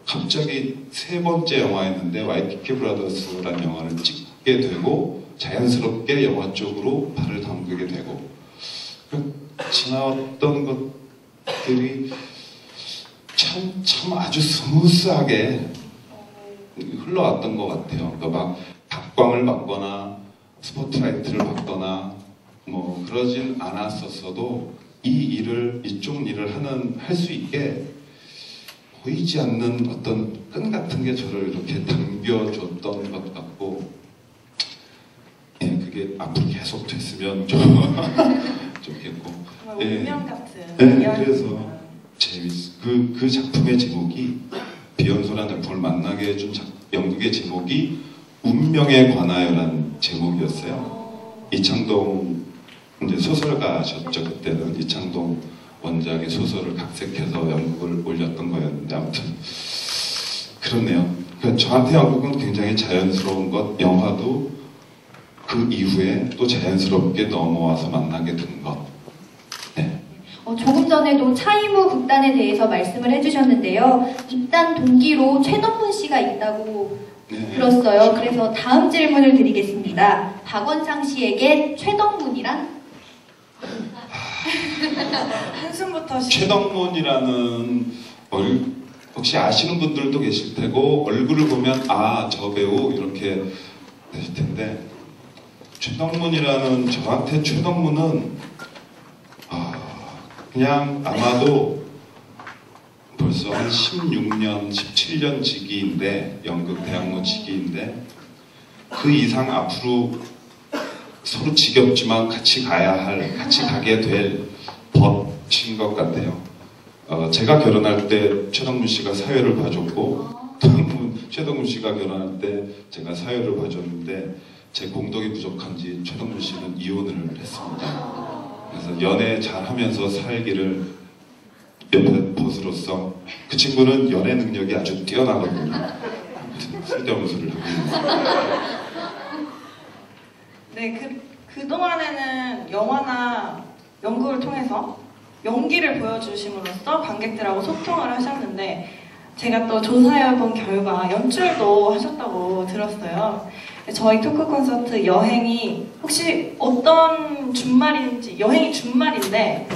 갑자기 세 번째 영화였는데 와이키키 브라더스라는 영화를 찍게 되고 자연스럽게 영화 쪽으로 발을 담그게 되고 지나왔던 것들이 참 아주 스무스하게 흘러왔던 것 같아요. 그러니까 막 각광을 받거나 스포트라이트를 받거나 뭐 그러진 않았었어도 이쪽 일을 할 수 있게 보이지 않는 어떤 끈 같은 게 저를 이렇게 당겨줬던 것 같고, 예, 그게 앞으로 계속 됐으면 좀 좋겠고. 정말 운명 같은. 네, 그래서 그 작품의 제목이 비연소라는 작품을 만나게 해준 연극의 제목이 운명에 관하여라는 제목이었어요. 이창동 이제 소설가셨죠. 그때는 이창동 원작의 소설을 각색해서 연극을 올렸던 거였는데 아무튼 그렇네요. 그러니까 저한테 연극은 굉장히 자연스러운 것, 영화도 그 이후에 또 자연스럽게 넘어와서 만나게 된 것. 네. 조금 전에도 차이무 극단에 대해서 말씀을 해주셨는데요. 입단 동기로 최덕문 씨가 있다고 들었어요. 그래서 다음 질문을 드리겠습니다. 박원상 씨에게 최덕문이란? 한숨부터 최덕문이라는 혹시 아시는 분들도 계실 테고 얼굴을 보면 저 배우 이렇게 되실 텐데 최덕문이라는 저한테 최덕문은 그냥 아마도 벌써 한 16년, 17년 지기인데 연극 대학로 지기인데 그 이상 앞으로 서로 지겹지만 같이 가게 될 법인 것 같아요. 제가 결혼할 때 최덕문 씨가 사회를 봐줬고 최덕문 씨가 결혼할 때 제가 사회를 봐줬는데 제 공덕이 부족한지 최덕문 씨는 이혼을 했습니다. 그래서 연애 잘하면서 살기를 옆에 벗으로서 그 친구는 연애 능력이 아주 뛰어나거든요. 쓸데없는 소리를 하고 있습니다. 네, 그동안에는 영화나 연극을 통해서 연기를 보여주심으로써 관객들하고 소통을 하셨는데 제가 또 조사해본 결과 연출도 하셨다고 들었어요. 저희 토크 콘서트 여행이 혹시 어떤 준말인지 여행이 준말인데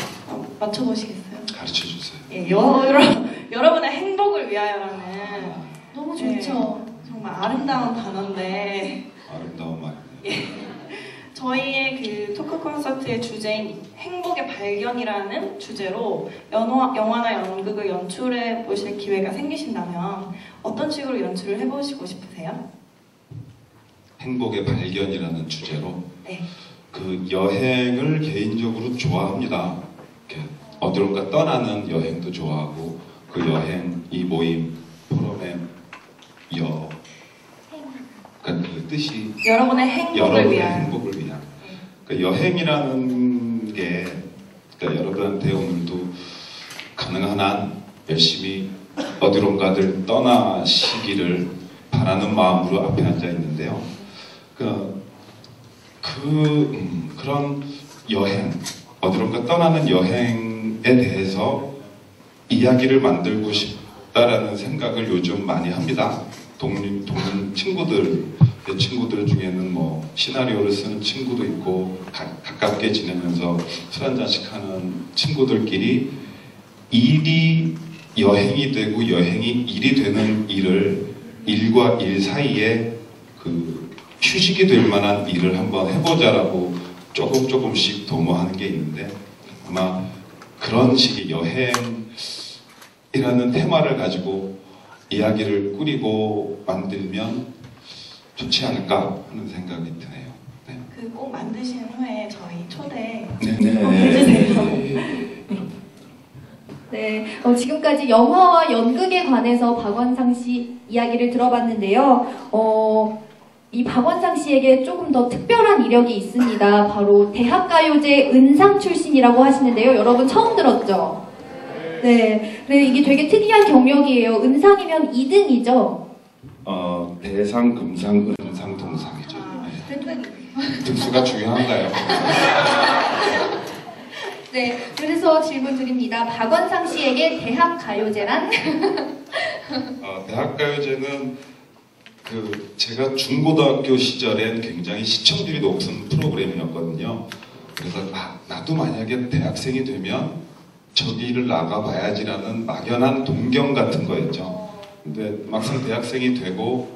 맞춰보시겠어요? 가르쳐주세요. 예, 여러분의 행복을 위하여라는 너무 좋죠. 정말 아름다운 단어인데 아름다운 말이네요. 예. 저희의 그 토크 콘서트의 주제인 행복의 발견이라는 주제로 영화나 연극을 연출해 보실 기회가 생기신다면 어떤 식으로 연출을 해보시고 싶으세요? 행복의 발견이라는 주제로 네. 그 여행을 개인적으로 좋아합니다. 이렇게 어디론가 떠나는 여행도 좋아하고 그 여행, 이 모임, 포럼의 그러니까 그 뜻이 여러분의 행복을 여러분의 위한 행복을 위한 그러니까 여행이라는 게 그러니까 여러분한테 오늘도 가능한 한 열심히 어디론가들 떠나시기를 바라는 마음으로 앞에 앉아 있는데요. 그런 여행, 어디론가 떠나는 여행에 대해서 이야기를 만들고 싶다라는 생각을 요즘 많이 합니다. 동문 친구들, 내 친구들 중에는 뭐 시나리오를 쓰는 친구도 있고 가깝게 지내면서 술 한잔씩 하는 친구들끼리 일이 여행이 되고 여행이 일이 되는 일을 일과 일 사이에 그 휴식이 될 만한 일을 한번 해보자라고 조금씩 도모하는 게 있는데 아마 그런 식의 여행이라는 테마를 가지고 이야기를 꾸리고 만들면 좋지 않을까 하는 생각이 드네요. 네. 그 꼭 만드신 후에 저희 초대 네. 네, 지금까지 영화와 연극에 관해서 박원상 씨 이야기를 들어봤는데요. 이 박원상 씨에게 조금 더 특별한 이력이 있습니다. 바로 대학가요제 은상 출신이라고 하시는데요. 여러분 처음 들었죠? 네, 이게 되게 특이한 경력이에요. 은상이면 2등이죠? 대상, 금상, 은상, 동상이죠. 네. 등수가 중요한가요? 네, 그래서 질문 드립니다. 박원상 씨에게 대학가요제란? 대학가요제는 제가 중고등학교 시절엔 굉장히 시청률이 높은 프로그램이었거든요. 그래서 나도 만약에 대학생이 되면 저기를 나가봐야지라는 막연한 동경 같은 거였죠. 근데 막상 대학생이 되고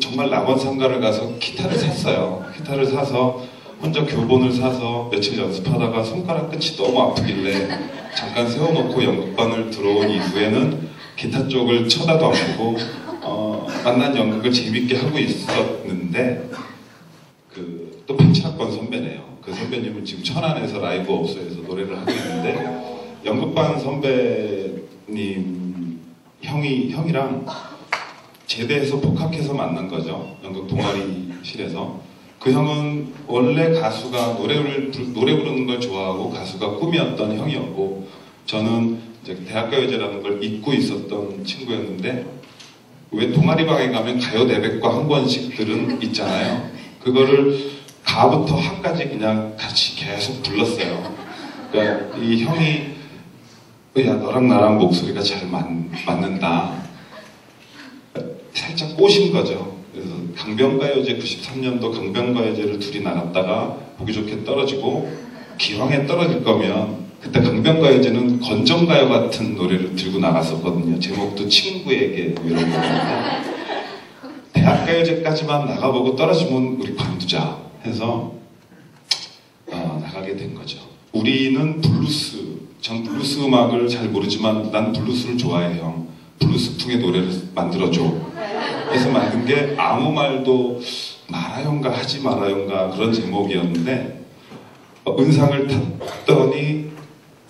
정말 낙원상가를 가서 기타를 샀어요. 기타를 사서 혼자 교본을 사서 며칠 연습하다가 손가락 끝이 너무 아프길래 잠깐 세워놓고 연극반을 들어온 이후에는 기타 쪽을 쳐다도 안 보고 만난 연극을 재밌게 하고 있었는데 또 87학번 선배네요. 그 선배님은 지금 천안에서 라이브 업소에서 노래를 하고 있는데 연극반 선배님 형이랑 제대해서 복학해서 만난 거죠. 연극 동아리실에서. 그 형은 원래 가수가 노래 부르는 걸 좋아하고 가수가 꿈이었던 형이었고 저는 이제 대학가요제라는 걸 잊고 있었던 친구였는데 왜 동아리방에 가면 가요 내백과 한 권씩들은 있잖아요. 그거를 가부터 한까지 그냥 같이 계속 불렀어요. 그러니까 이 형이 야 너랑 나랑 목소리가 잘 맞는다. 살짝 꼬신 거죠. 그래서 강변가요제 93년도 강변가요제를 둘이 나갔다가 보기 좋게 떨어지고 기왕에 떨어질 거면 그때 강변가요제는 건전가요 같은 노래를 들고 나갔었거든요. 제목도 친구에게 이런 거였는데 대학가요제까지만 나가보고 떨어지면 우리 관두자 해서 나가게 된 거죠. 우리는 전 블루스 음악을 잘 모르지만 난 블루스를 좋아해 형. 블루스풍의 노래를 만들어줘. 해서 만든 게 아무 말도 말아요인가 하지 말아요인가 그런 제목이었는데 은상을 탔더니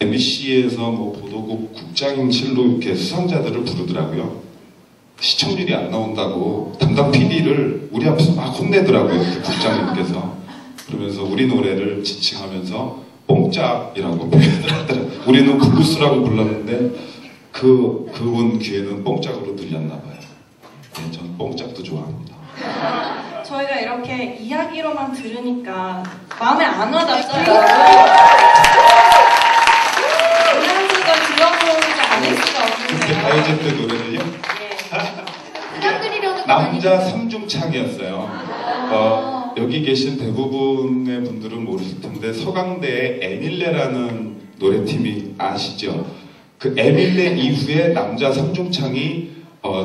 MBC에서 보도국 국장실로 이렇게 수상자들을 부르더라고요. 시청률이 안 나온다고 담당 PD를 우리 앞에서 막 혼내더라고요. 그 국장님께서. 그러면서 우리 노래를 지칭하면서 뽕짝이라고 표현을 하더라고요. 우리는 블루스라고 불렀는데 그분 귀에는 뽕짝으로 들렸나 봐요. 네, 전 뽕짝도 좋아합니다. 저희가 이렇게 이야기로만 들으니까 마음에 안 와닿어요. 노래한수가 들어보지 않을 수가 그때 없는데요. 가요제 때 노래는요? 부탁드리려는 남자 삼중창이었어요. 여기 계신 대부분의 분들은 모르실 텐데 서강대에 에밀레라는 노래팀이 아시죠? 그 에밀레 이후에 남자 삼중창이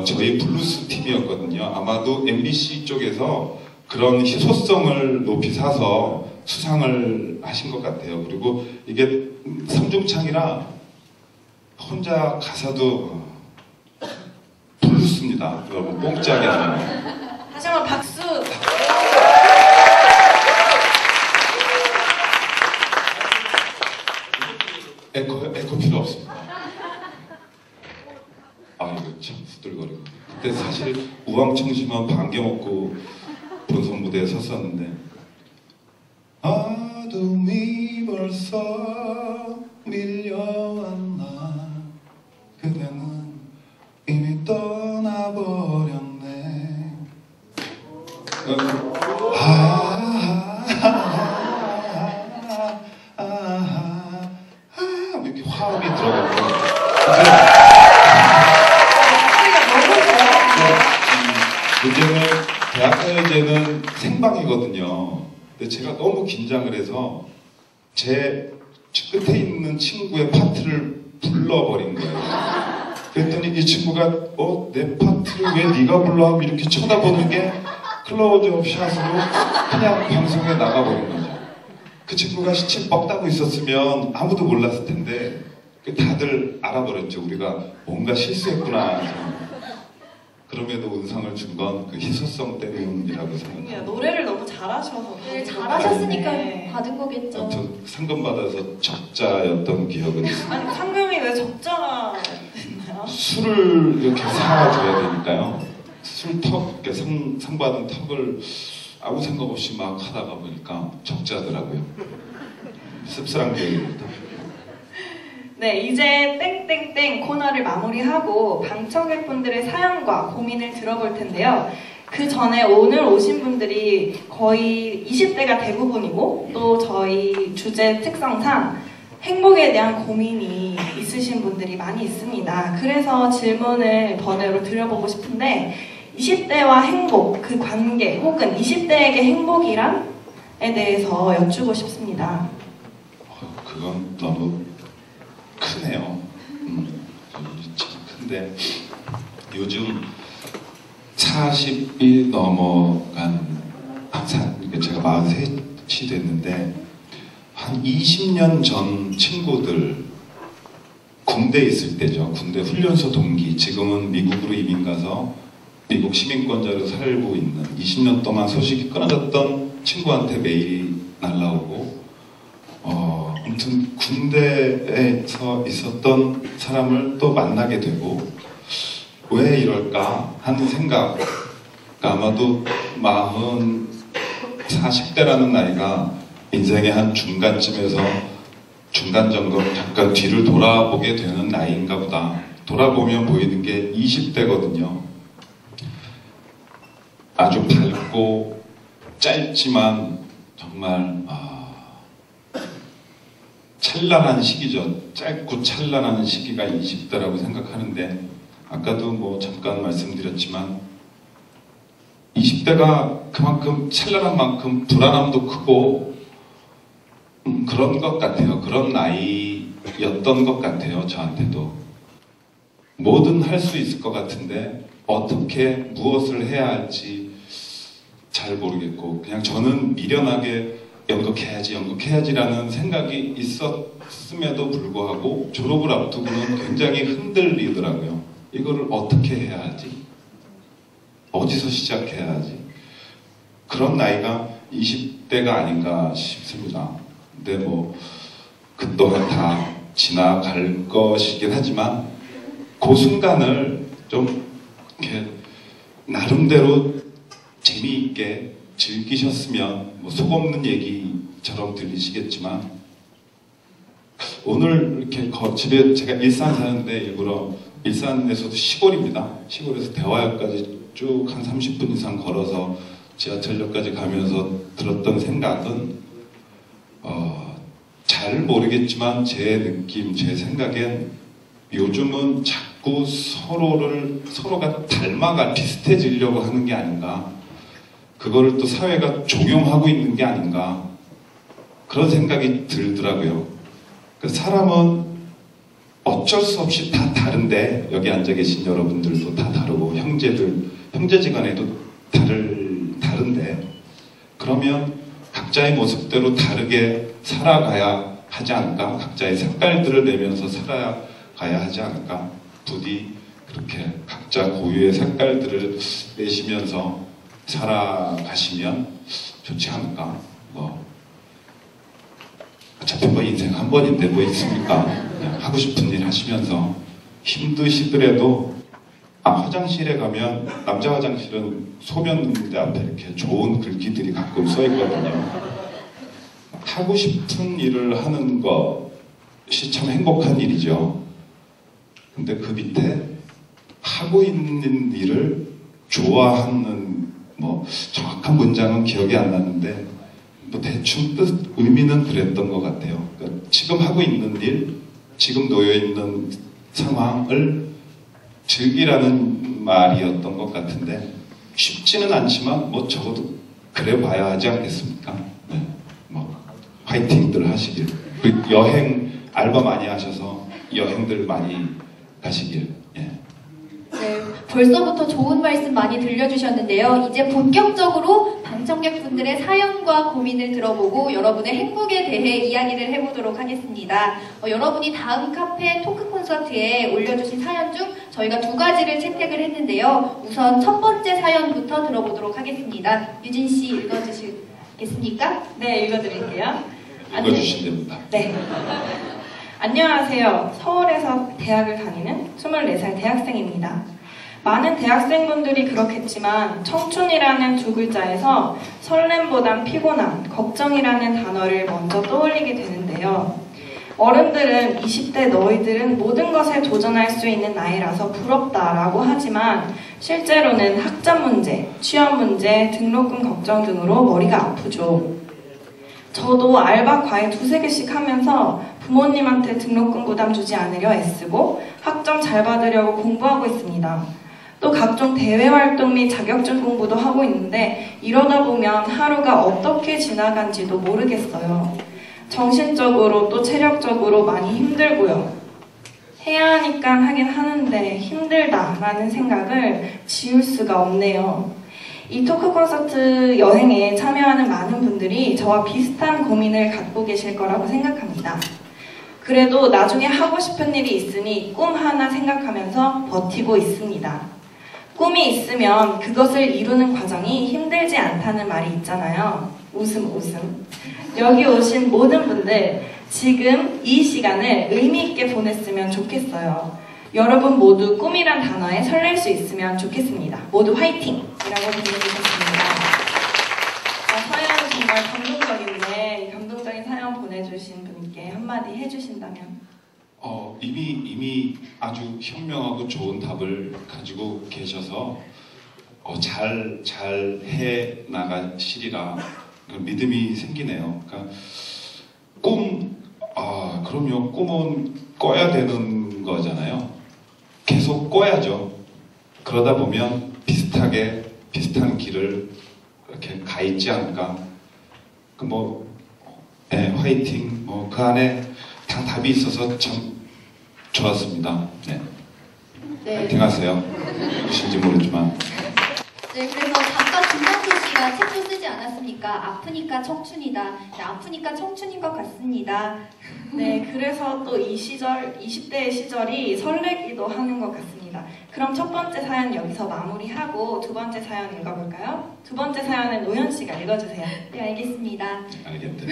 저희 블루스 팀이었거든요. 아마도 MBC 쪽에서 그런 희소성을 높이 사서 수상을 하신 것 같아요. 그리고 이게 삼중창이라 혼자 가사도 블루스입니다. 여러분 뽕짝이 아니에요. 다시 한번 박수. 에코 필요 없습니다. 이거 참 후들거리고. 그때 사실 우왕청심한 반개 먹고 본선 무대에 섰었는데 어둠이 벌써 밀려왔나 그대는 이미 떠나버렸네. 이렇게 화음이 들어가고 문제는 대학가요제는 생방이거든요. 근데 제가 너무 긴장을 해서 제 끝에 있는 친구의 파트를 불러버린 거예요. 그랬더니 이 친구가 내 파트를 왜 네가 불러? 하고 이렇게 쳐다보는 게 클로즈업 샷으로 그냥 방송에 나가버린 거죠. 그 친구가 시침 뻑 따고 있었으면 아무도 몰랐을 텐데 다들 알아버렸죠. 우리가 뭔가 실수했구나. 그럼에도 은상을 준 건 그 희소성 때문이라고 생각합니다. 노래를 너무 잘하셔서. 네, 잘하셨으니까 네. 받은 거겠죠. 아무튼 상금 받아서 적자였던 기억은 있습니다. 아니 상금이 왜 적자가 됐나요? 술을 이렇게 사줘야 되니까요. 술턱, 이렇게 상 받은 턱을 아무 생각 없이 막 하다가 보니까 적자더라고요. 씁쓸한 기억입니다. 네, 이제 땡땡땡 코너를 마무리하고 방청객분들의 사연과 고민을 들어볼 텐데요. 그 전에 오늘 오신 분들이 거의 20대가 대부분이고 또 저희 주제 특성상 행복에 대한 고민이 있으신 분들이 많이 있습니다. 그래서 질문을 번외로 드려보고 싶은데 20대와 행복, 그 관계 혹은 20대에게 행복이란에 대해서 여쭈고 싶습니다. 그건 너무 크네요. 참 큰데 요즘 40이 넘어간 제가 43이 됐는데 한 20년 전 친구들 군대 있을 때죠. 군대 훈련소 동기 지금은 미국으로 이민 가서 미국 시민권자로 살고 있는 20년 동안 소식이 끊어졌던 친구한테 메일이 날라오고 아무튼 군대에서 있었던 사람을 또 만나게 되고 왜 이럴까 하는 생각 아마도 40대라는 나이가 인생의 한 중간쯤에서 중간 점검 잠깐 뒤를 돌아보게 되는 나이인가 보다. 돌아보면 보이는 게 20대거든요. 아주 밝고 짧지만 정말 찬란한 시기죠. 짧고 찬란한 시기가 20대라고 생각하는데 아까도 뭐 잠깐 말씀드렸지만 20대가 그만큼 찬란한 만큼 불안함도 크고 그런 것 같아요. 그런 나이였던 것 같아요. 저한테도. 뭐든 할 수 있을 것 같은데 어떻게 무엇을 해야 할지 잘 모르겠고 그냥 저는 미련하게 연극해야지라는 생각이 있었음에도 불구하고 졸업을 앞두고는 굉장히 흔들리더라고요. 이거를 어떻게 해야 하지? 어디서 시작해야 하지? 그런 나이가 20대가 아닌가 싶습니다. 근데 뭐 그 또한 다 지나갈 것이긴 하지만 그 순간을 좀 이렇게 나름대로 재미있게 즐기셨으면 뭐 속없는 얘기처럼 들리시겠지만 오늘 이렇게 집에 제가 일산 사는데 일부러 일산에서도 시골입니다. 시골에서 대화역까지 쭉 한 30분 이상 걸어서 지하철역까지 가면서 들었던 생각은 잘 모르겠지만 제 느낌, 제 생각엔 요즘은 자꾸 서로가 닮아가 비슷해지려고 하는 게 아닌가. 그거를 또 사회가 종용하고 있는 게 아닌가. 그런 생각이 들더라고요. 사람은 어쩔 수 없이 다 다른데 여기 앉아 계신 여러분들도 다 다르고 형제지간에도 다른데 그러면 각자의 모습대로 다르게 살아가야 하지 않을까? 각자의 색깔들을 내면서 살아가야 하지 않을까? 부디 그렇게 각자 고유의 색깔들을 내시면서 살아가시면 좋지 않을까? 어차피 인생 한 번인데 뭐 있습니까? 그냥 하고 싶은 일 하시면서 힘드시더라도 화장실에 가면 남자 화장실은 소변 문대 앞에 이렇게 좋은 글귀들이 가끔 써 있거든요. 하고 싶은 일을 하는 것이 참 행복한 일이죠. 근데 그 밑에 하고 있는 일을 좋아하는 정확한 문장은 기억이 안 나는데 대충 의미는 그랬던 것 같아요. 그러니까 지금 하고 있는 일, 지금 놓여 있는 상황을 즐기라는 말이었던 것 같은데 쉽지는 않지만 적어도 그래 봐야 하지 않겠습니까? 네. 화이팅들 하시길. 그리고 알바 많이 하셔서 여행들 많이 가시길. 예. 네, 벌써부터 좋은 말씀 많이 들려주셨는데요. 이제 본격적으로 방청객분들의 사연과 고민을 들어보고 여러분의 행복에 대해 이야기를 해보도록 하겠습니다. 여러분이 다음 카페 토크 콘서트에 올려주신 사연 중 저희가 2가지를 채택을 했는데요. 우선 첫 번째 사연부터 들어보도록 하겠습니다. 유진 씨 읽어주시겠습니까? 네, 읽어드릴게요. 읽어주신답니다. 네. 안녕하세요. 서울에서 대학을 다니는 24살 대학생입니다. 많은 대학생분들이 그렇겠지만 청춘이라는 2글자에서 설렘보단 피곤함, 걱정이라는 단어를 먼저 떠올리게 되는데요. 어른들은 20대 너희들은 모든 것에 도전할 수 있는 나이라서 부럽다라고 하지만 실제로는 학점 문제, 취업 문제, 등록금 걱정 등으로 머리가 아프죠. 저도 알바 과외 2-3개씩 하면서 부모님한테 등록금 부담 주지 않으려 애쓰고 학점 잘 받으려고 공부하고 있습니다. 또 각종 대외 활동 및 자격증 공부도 하고 있는데 이러다 보면 하루가 어떻게 지나간지도 모르겠어요. 정신적으로 또 체력적으로 많이 힘들고요. 해야 하니까 하긴 하는데 힘들다라는 생각을 지울 수가 없네요. 이 토크 콘서트 여행에 참여하는 많은 분들이 저와 비슷한 고민을 갖고 계실 거라고 생각합니다. 그래도 나중에 하고 싶은 일이 있으니 꿈 하나 생각하면서 버티고 있습니다. 꿈이 있으면 그것을 이루는 과정이 힘들지 않다는 말이 있잖아요. 웃음. 여기 오신 모든 분들 지금 이 시간을 의미 있게 보냈으면 좋겠어요. 여러분 모두 꿈이란 단어에 설렐 수 있으면 좋겠습니다. 모두 화이팅! 이라고 보내주셨습니다. 사연 정말 감동적인데 감동적인 사연 보내주신 분께 한마디 해주신다면? 이미 아주 현명하고 좋은 답을 가지고 계셔서 잘 해 나가시리라 믿음이 생기네요. 그러니까 그럼요. 꿈은 꿔야 되는 거잖아요. 계속 꿔야죠. 그러다 보면 비슷한 길을 이렇게 가 있지 않을까. 화이팅. 그 안에 다 답이 있어서 참 좋았습니다. 네. 화이팅 하세요. 무엇인지 모르지만. 네, 그래서 작가 김명수 씨가 책도 쓰지 않았습니까? 아프니까 청춘이다. 네, 아프니까 청춘인 것 같습니다. 네, 그래서 또 이 시절, 20대의 시절이 설레기도 하는 것 같습니다. 그럼 첫 번째 사연 여기서 마무리하고 2번째 사연 읽어볼까요? 2번째 사연은 노현 씨가 읽어주세요. 네, 알겠습니다. 알겠네.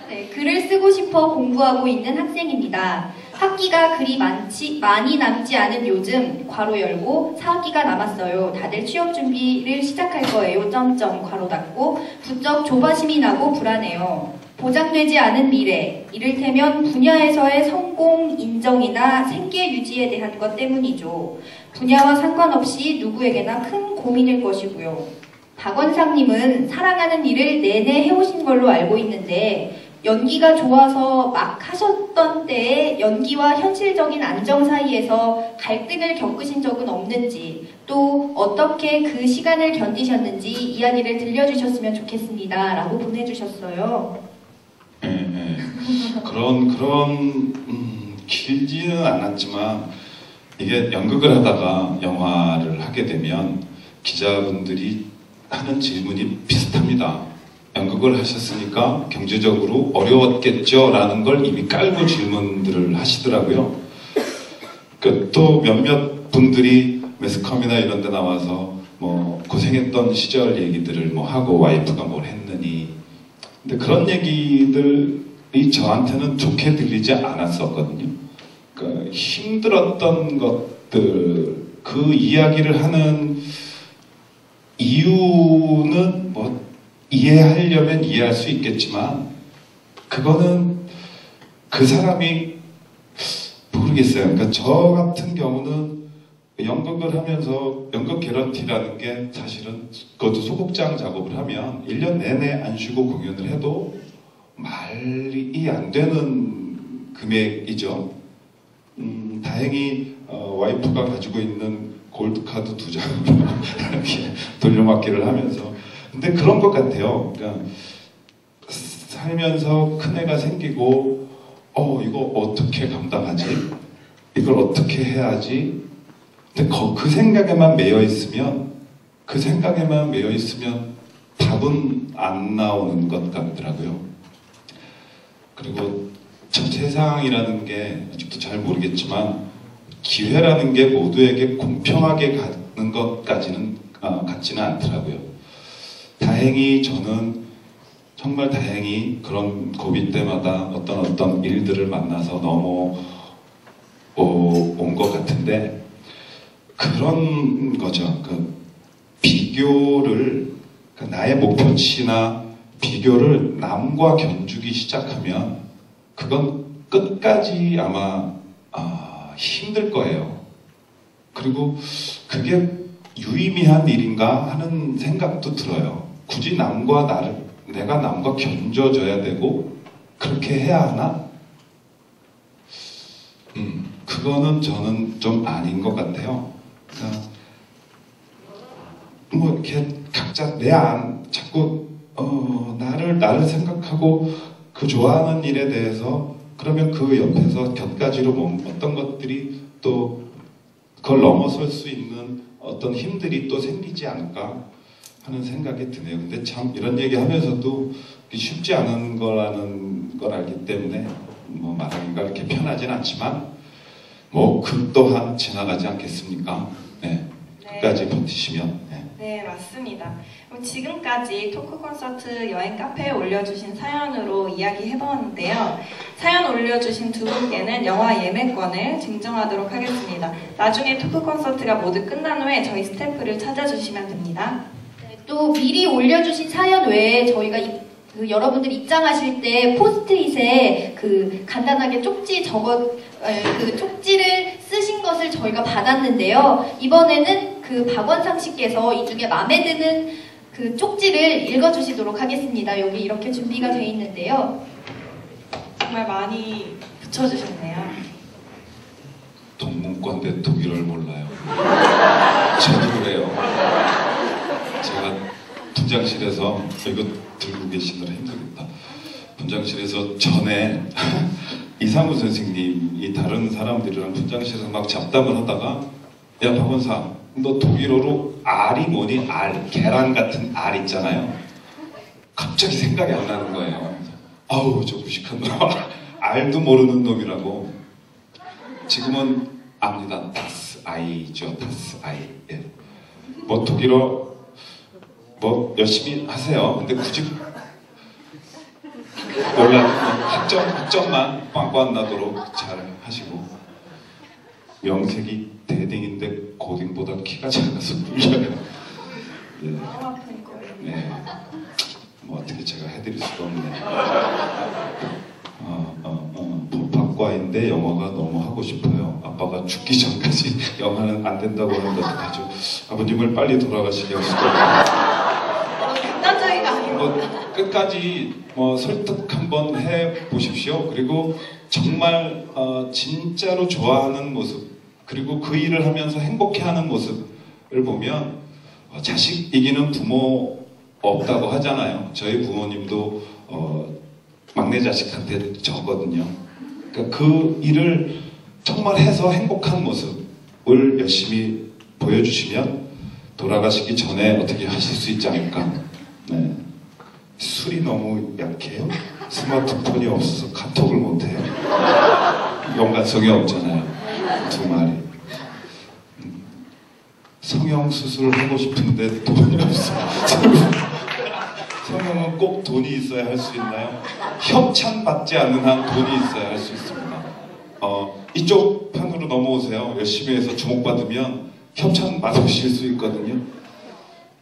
네, 글을 쓰고 싶어 공부하고 있는 학생입니다. 학기가 그리 많이 남지 않은 요즘 괄호 열고 4학기가 남았어요. 다들 취업 준비를 시작할 거예요. 괄호 닫고 부쩍 조바심이 나고 불안해요. 보장되지 않은 미래, 이를테면 분야에서의 성공, 인정이나 생계 유지에 대한 것 때문이죠. 분야와 상관없이 누구에게나 큰 고민일 것이고요. 박원상님은 사랑하는 일을 내내 해오신 걸로 알고 있는데 연기가 좋아서 막 하셨던 때에 연기와 현실적인 안정 사이에서 갈등을 겪으신 적은 없는지 또 어떻게 그 시간을 견디셨는지 이야기를 들려주셨으면 좋겠습니다. 라고 보내주셨어요. 네. 그런 길지는 않았지만 이게 연극을 하다가 영화를 하게 되면 기자분들이 하는 질문이 비슷합니다. 연극을 하셨으니까 경제적으로 어려웠겠죠? 라는 걸 이미 깔고 질문들을 하시더라고요. 또 몇몇 분들이 매스컴이나 이런 데 나와서 고생했던 시절 얘기들을 하고 와이프가 뭘 했느니 근데 그런 얘기들이 저한테는 좋게 들리지 않았었거든요. 그러니까 힘들었던 것들 그 이야기를 하는 이유는 이해하려면 이해할 수 있겠지만 그거는 그 사람이 모르겠어요. 그러니까 저 같은 경우는 연극을 하면서 연극 개런티라는 게 사실은 그것도 소극장 작업을 하면 1년 내내 안 쉬고 공연을 해도 말이 안 되는 금액이죠. 다행히 와이프가 가지고 있는 골드카드 2장으로 이렇게 돌려막기를 하면서 근데 그런 것 같아요. 그러니까 살면서 큰애가 생기고 이거 어떻게 감당하지? 이걸 어떻게 해야지? 근데 그 생각에만 매여 있으면 답은 안 나오는 것 같더라고요. 그리고 참 세상이라는 게 아직도 잘 모르겠지만 기회라는 게 모두에게 공평하게 가는 것까지는 같지는 않더라고요. 다행히 저는 정말 다행히 그런 고비 때마다 어떤 일들을 만나서 넘어 온 것 같은데 그런 거죠. 비교를 나의 목표치나 비교를 남과 견주기 시작하면 그건 끝까지 아마 힘들 거예요. 그리고 그게 유의미한 일인가 하는 생각도 들어요. 굳이 내가 남과 견뎌져야 되고 그렇게 해야 하나? 그거는 저는 좀 아닌 것 같아요. 그러니까 뭐 이렇게 각자 자꾸 나를 생각하고 그 좋아하는 일에 대해서 그러면 그 옆에서 곁가지로 어떤 것들이 또 그걸 넘어설 수 있는 어떤 힘들이 또 생기지 않을까 하는 생각이 드네요. 근데 참 이런 얘기 하면서도 쉽지 않은 거라는 걸 알기 때문에 뭐 말하기가 그렇게 편하진 않지만 뭐 그 또한 지나가지 않겠습니까? 네. 끝까지 버티시면. 네, 맞습니다. 그럼 지금까지 토크 콘서트 여행 카페에 올려주신 사연으로 이야기해보았는데요. 사연 올려주신 두 분께는 영화 예매권을 증정하도록 하겠습니다. 나중에 토크 콘서트가 모두 끝난 후에 저희 스태프를 찾아주시면 됩니다. 네, 또 미리 올려주신 사연 외에 저희가 여러분들 입장하실 때 포스트잇에 간단하게 쪽지를 쓰신 것을 저희가 받았는데요. 이번에는 박원상 씨께서 이 중에 마음에 드는 쪽지를 읽어주시도록 하겠습니다. 여기 이렇게 준비가 되어 있는데요. 정말 많이 붙여주셨네요. 동문권대 독일어를 몰라요. 저도 그래요. 제가 분장실에서 이거 들고 계시느라 힘들겠다. 분장실에서 전에 이상우 선생님이 다른 사람들이랑 분장실에서 막 잡담을 하다가 야 박원상 너 독일어로 알이 뭐니? 계란 같은 알 있잖아요. 갑자기 생각이 안 나는 거예요. 아우 저 무식한 놈 알도 모르는 놈이라고. 지금은 압니다. 다스 아이죠. 다스 아이. 예. 뭐 독일어 뭐 열심히 하세요. 근데 굳이 학점만 빵꾸 안 나도록 잘 하시고. 명색이 대딩인데 고딩보다 키가 작아서 불려요. 네. 네. 뭐 어떻게 제가 해드릴 수가 없네. 법학과인데 영어가 너무 하고 싶어요. 아빠가 죽기 전까지 영어는 안 된다고 하는데 어떡하죠? 아버님을 빨리 돌아가시게 할 수도 없고. 극단적이가 아니고. 끝까지 설득 한번 해보십시오. 그리고 정말 진짜로 좋아하는 모습 그리고 그 일을 하면서 행복해하는 모습을 보면 자식 이기는 부모 없다고 하잖아요. 저희 부모님도 막내 자식한테 저거든요. 그러니까 그 일을 정말 해서 행복한 모습을 열심히 보여주시면 돌아가시기 전에 어떻게 하실 수 있지 않을까. 네. 술이 너무 약해요. 스마트폰이 없어서 카톡을 못해요. 연관성이 없잖아요. 두 마리. 성형수술 하고 싶은데 돈이 없어. 성형은 꼭 돈이 있어야 할 수 있나요? 협찬받지 않는 한 돈이 있어야 할 수 있습니다. 이쪽 판으로 넘어오세요. 열심히 해서 주목받으면 협찬 받으실 수 있거든요.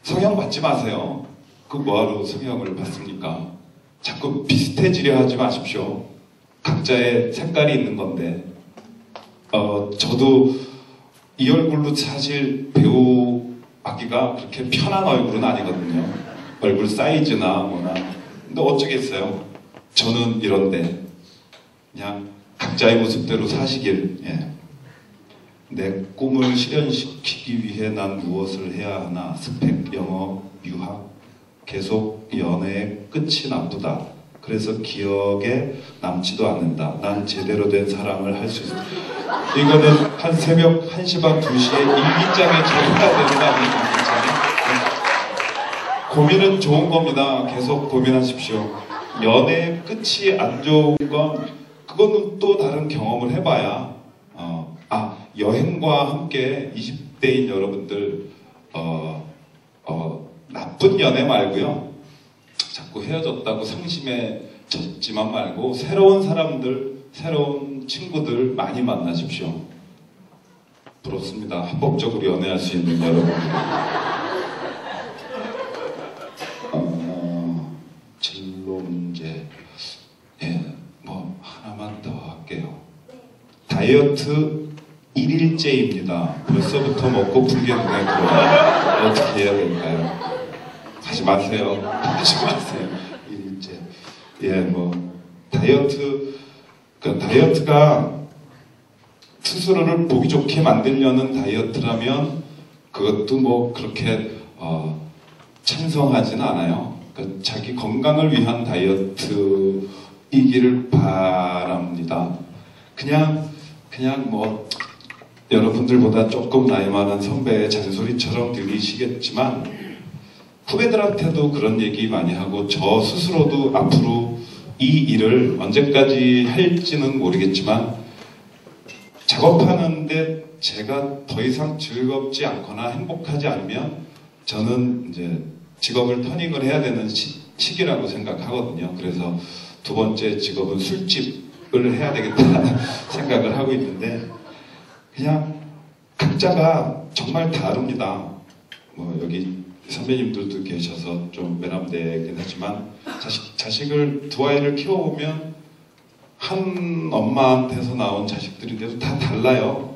성형 받지 마세요. 그 뭐하러 성형을 받습니까? 자꾸 비슷해지려 하지 마십시오. 각자의 색깔이 있는 건데 저도 이 얼굴로 사실 배우 하기가 그렇게 편한 얼굴은 아니거든요. 얼굴 사이즈나 뭐나. 근데 어쩌겠어요. 저는 이런데 그냥 각자의 모습대로 사시길. 예. 내 꿈을 실현시키기 위해 난 무엇을 해야 하나. 스펙, 영어, 유학, 계속 연애의 끝이 나쁘다. 그래서 기억에 남지도 않는다. 난 제대로 된 사랑을 할 수 있어. 이거는 한 새벽 1시 반 2시에 일기장에 적어야 되는 거 아니에요? 고민은 좋은 겁니다. 계속 고민하십시오. 연애의 끝이 안 좋은 건 그거는 또 다른 경험을 해봐야 여행과 함께 20대인 여러분들 나쁜 연애 말고요. 자꾸 헤어졌다고 상심에 젖지만 말고 새로운 사람들, 새로운 친구들 많이 만나십시오. 부럽습니다. 합법적으로 연애할 수 있는 여러분들. 진로 문제. 뭐 하나만 더 할게요. 다이어트 1일째입니다. 벌써부터 먹고 불게 눈에 들어와요. 어떻게 해야 될까요? 하지 마세요. 하지 마세요. 1일째. 뭐 다이어트가 스스로를 보기 좋게 만들려는 다이어트라면 그것도 뭐 그렇게 찬성하지는 않아요. 그러니까 자기 건강을 위한 다이어트이기를 바랍니다. 그냥 뭐 여러분들보다 조금 나이 많은 선배의 잔소리처럼 들리시겠지만 후배들한테도 그런 얘기 많이 하고 저 스스로도 앞으로 이 일을 언제까지 할지는 모르겠지만 작업하는데 제가 더 이상 즐겁지 않거나 행복하지 않으면 저는 이제 직업을 터닝을 해야 되는 시기라고 생각하거든요. 그래서 두 번째 직업은 술집을 해야 되겠다는 생각을 하고 있는데 그냥 각자가 정말 다릅니다. 뭐 여기 선배님들도 계셔서 좀 외람되긴 하지만 자식을 두 아이를 키워보면 한 엄마한테서 나온 자식들인데도 다 달라요.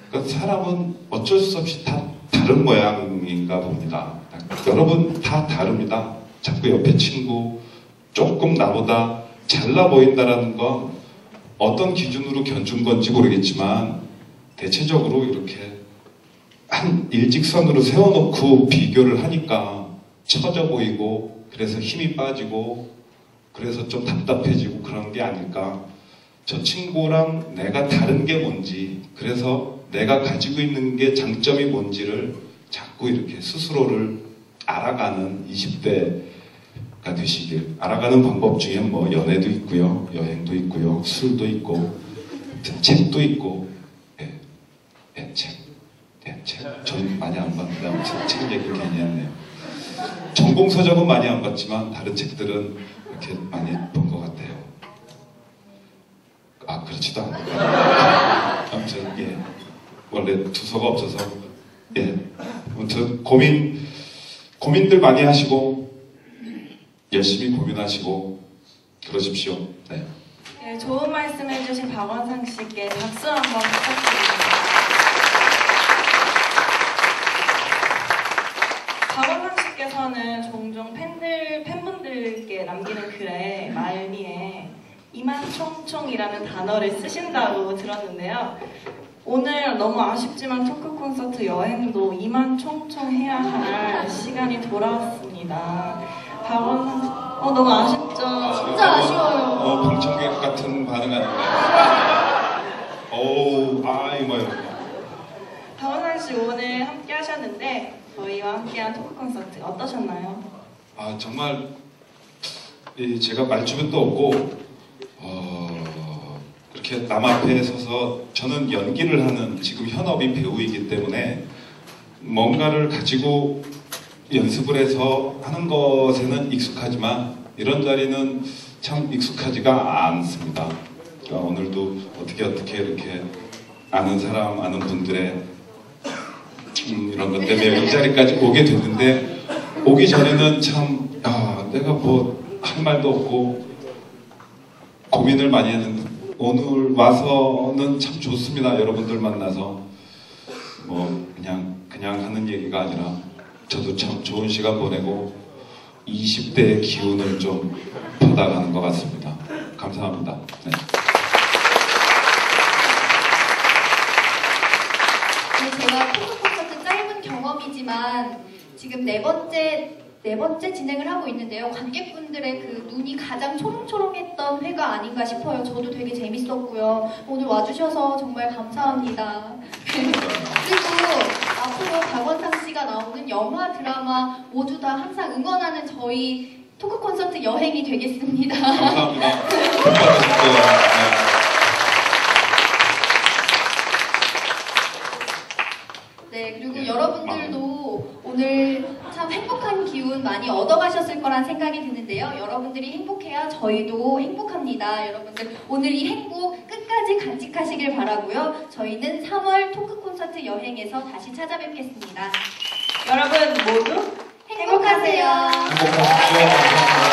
그러니까 사람은 어쩔 수 없이 다 다른 모양인가 봅니다. 여러분 다 다릅니다. 자꾸 옆에 친구 조금 나보다 잘나 보인다라는 건 어떤 기준으로 견준 건지 모르겠지만 대체적으로 이렇게 한 일직선으로 세워놓고 비교를 하니까 처져 보이고 그래서 힘이 빠지고 그래서 좀 답답해지고 그런 게 아닐까. 저 친구랑 내가 다른 게 뭔지 그래서 내가 가지고 있는 게 장점이 뭔지를 자꾸 이렇게 스스로를 알아가는 20대가 되시길. 알아가는 방법 중에 뭐 연애도 있고요, 여행도 있고요, 술도 있고, 책도 있고, 책. 저는 많이 안 봤는데 아무튼 책 얘기 괜히 했네요. 전공서적은 많이 안 봤지만 다른 책들은 이렇게 많이 본 것 같아요. 그렇지도 않고. 아무튼 원래 두서가 없어서 아무튼 고민들 많이 하시고 열심히 고민하시고 그러십시오. 네. 네, 좋은 말씀 해주신 박원상 씨께 박수 한번 부탁드립니다. 박원상 씨께서는 종종 팬분들께 남기는 글에 말미에 이만총총이라는 단어를 쓰신다고 들었는데요. 오늘 너무 아쉽지만 토크 콘서트 여행도 이만총총 해야 할 시간이 돌아왔습니다. 박원상 너무 아쉽죠? 진짜 아쉬워요. 방청객 같은 반응 아닌가요? 이거요. 박원상 씨 오늘 함께 하셨는데 저희와 함께한 토크 콘서트 어떠셨나요? 정말 제가 말주변도 없고 이렇게 남 앞에 서서 저는 연기를 하는 지금 현업이 배우이기 때문에 뭔가를 가지고 연습을 해서 하는 것에는 익숙하지만 이런 자리는 참 익숙하지가 않습니다. 그러니까 오늘도 어떻게 이렇게 아는 사람, 아는 분들의 이런 것 때문에 이 자리까지 오게 됐는데 오기 전에는 참 내가 뭐 할 말도 없고 고민을 많이 했는데 오늘 와서는 참 좋습니다. 여러분들 만나서 뭐 그냥 하는 얘기가 아니라 저도 참 좋은 시간 보내고 20대의 기운을 좀 받아가는 것 같습니다. 감사합니다. 네. 제가 토크 콘서트 짧은 경험이지만 지금 4번째 네 번째 진행을 하고 있는데요. 관객분들의 그 눈이 가장 초롱초롱했던 회가 아닌가 싶어요. 저도 되게 재밌었고요. 오늘 와주셔서 정말 감사합니다. 그리고 앞으로 박원상 씨가 나오는 영화, 드라마 모두 다 항상 응원하는 저희 토크 콘서트 여행이 되겠습니다. 감사합니다. 네. 네, 그리고 여러분들도 오늘 참 행복한 기운 많이 얻어가셨을 거란 생각이 드는데요. 여러분들이 행복해야 저희도 행복합니다. 여러분들 오늘 이 행복 끝까지 간직하시길 바라고요. 저희는 3월 토크 콘서트 여행에서 다시 찾아뵙겠습니다. 여러분 모두 행복하세요. 행복하십시오. 감사합니다.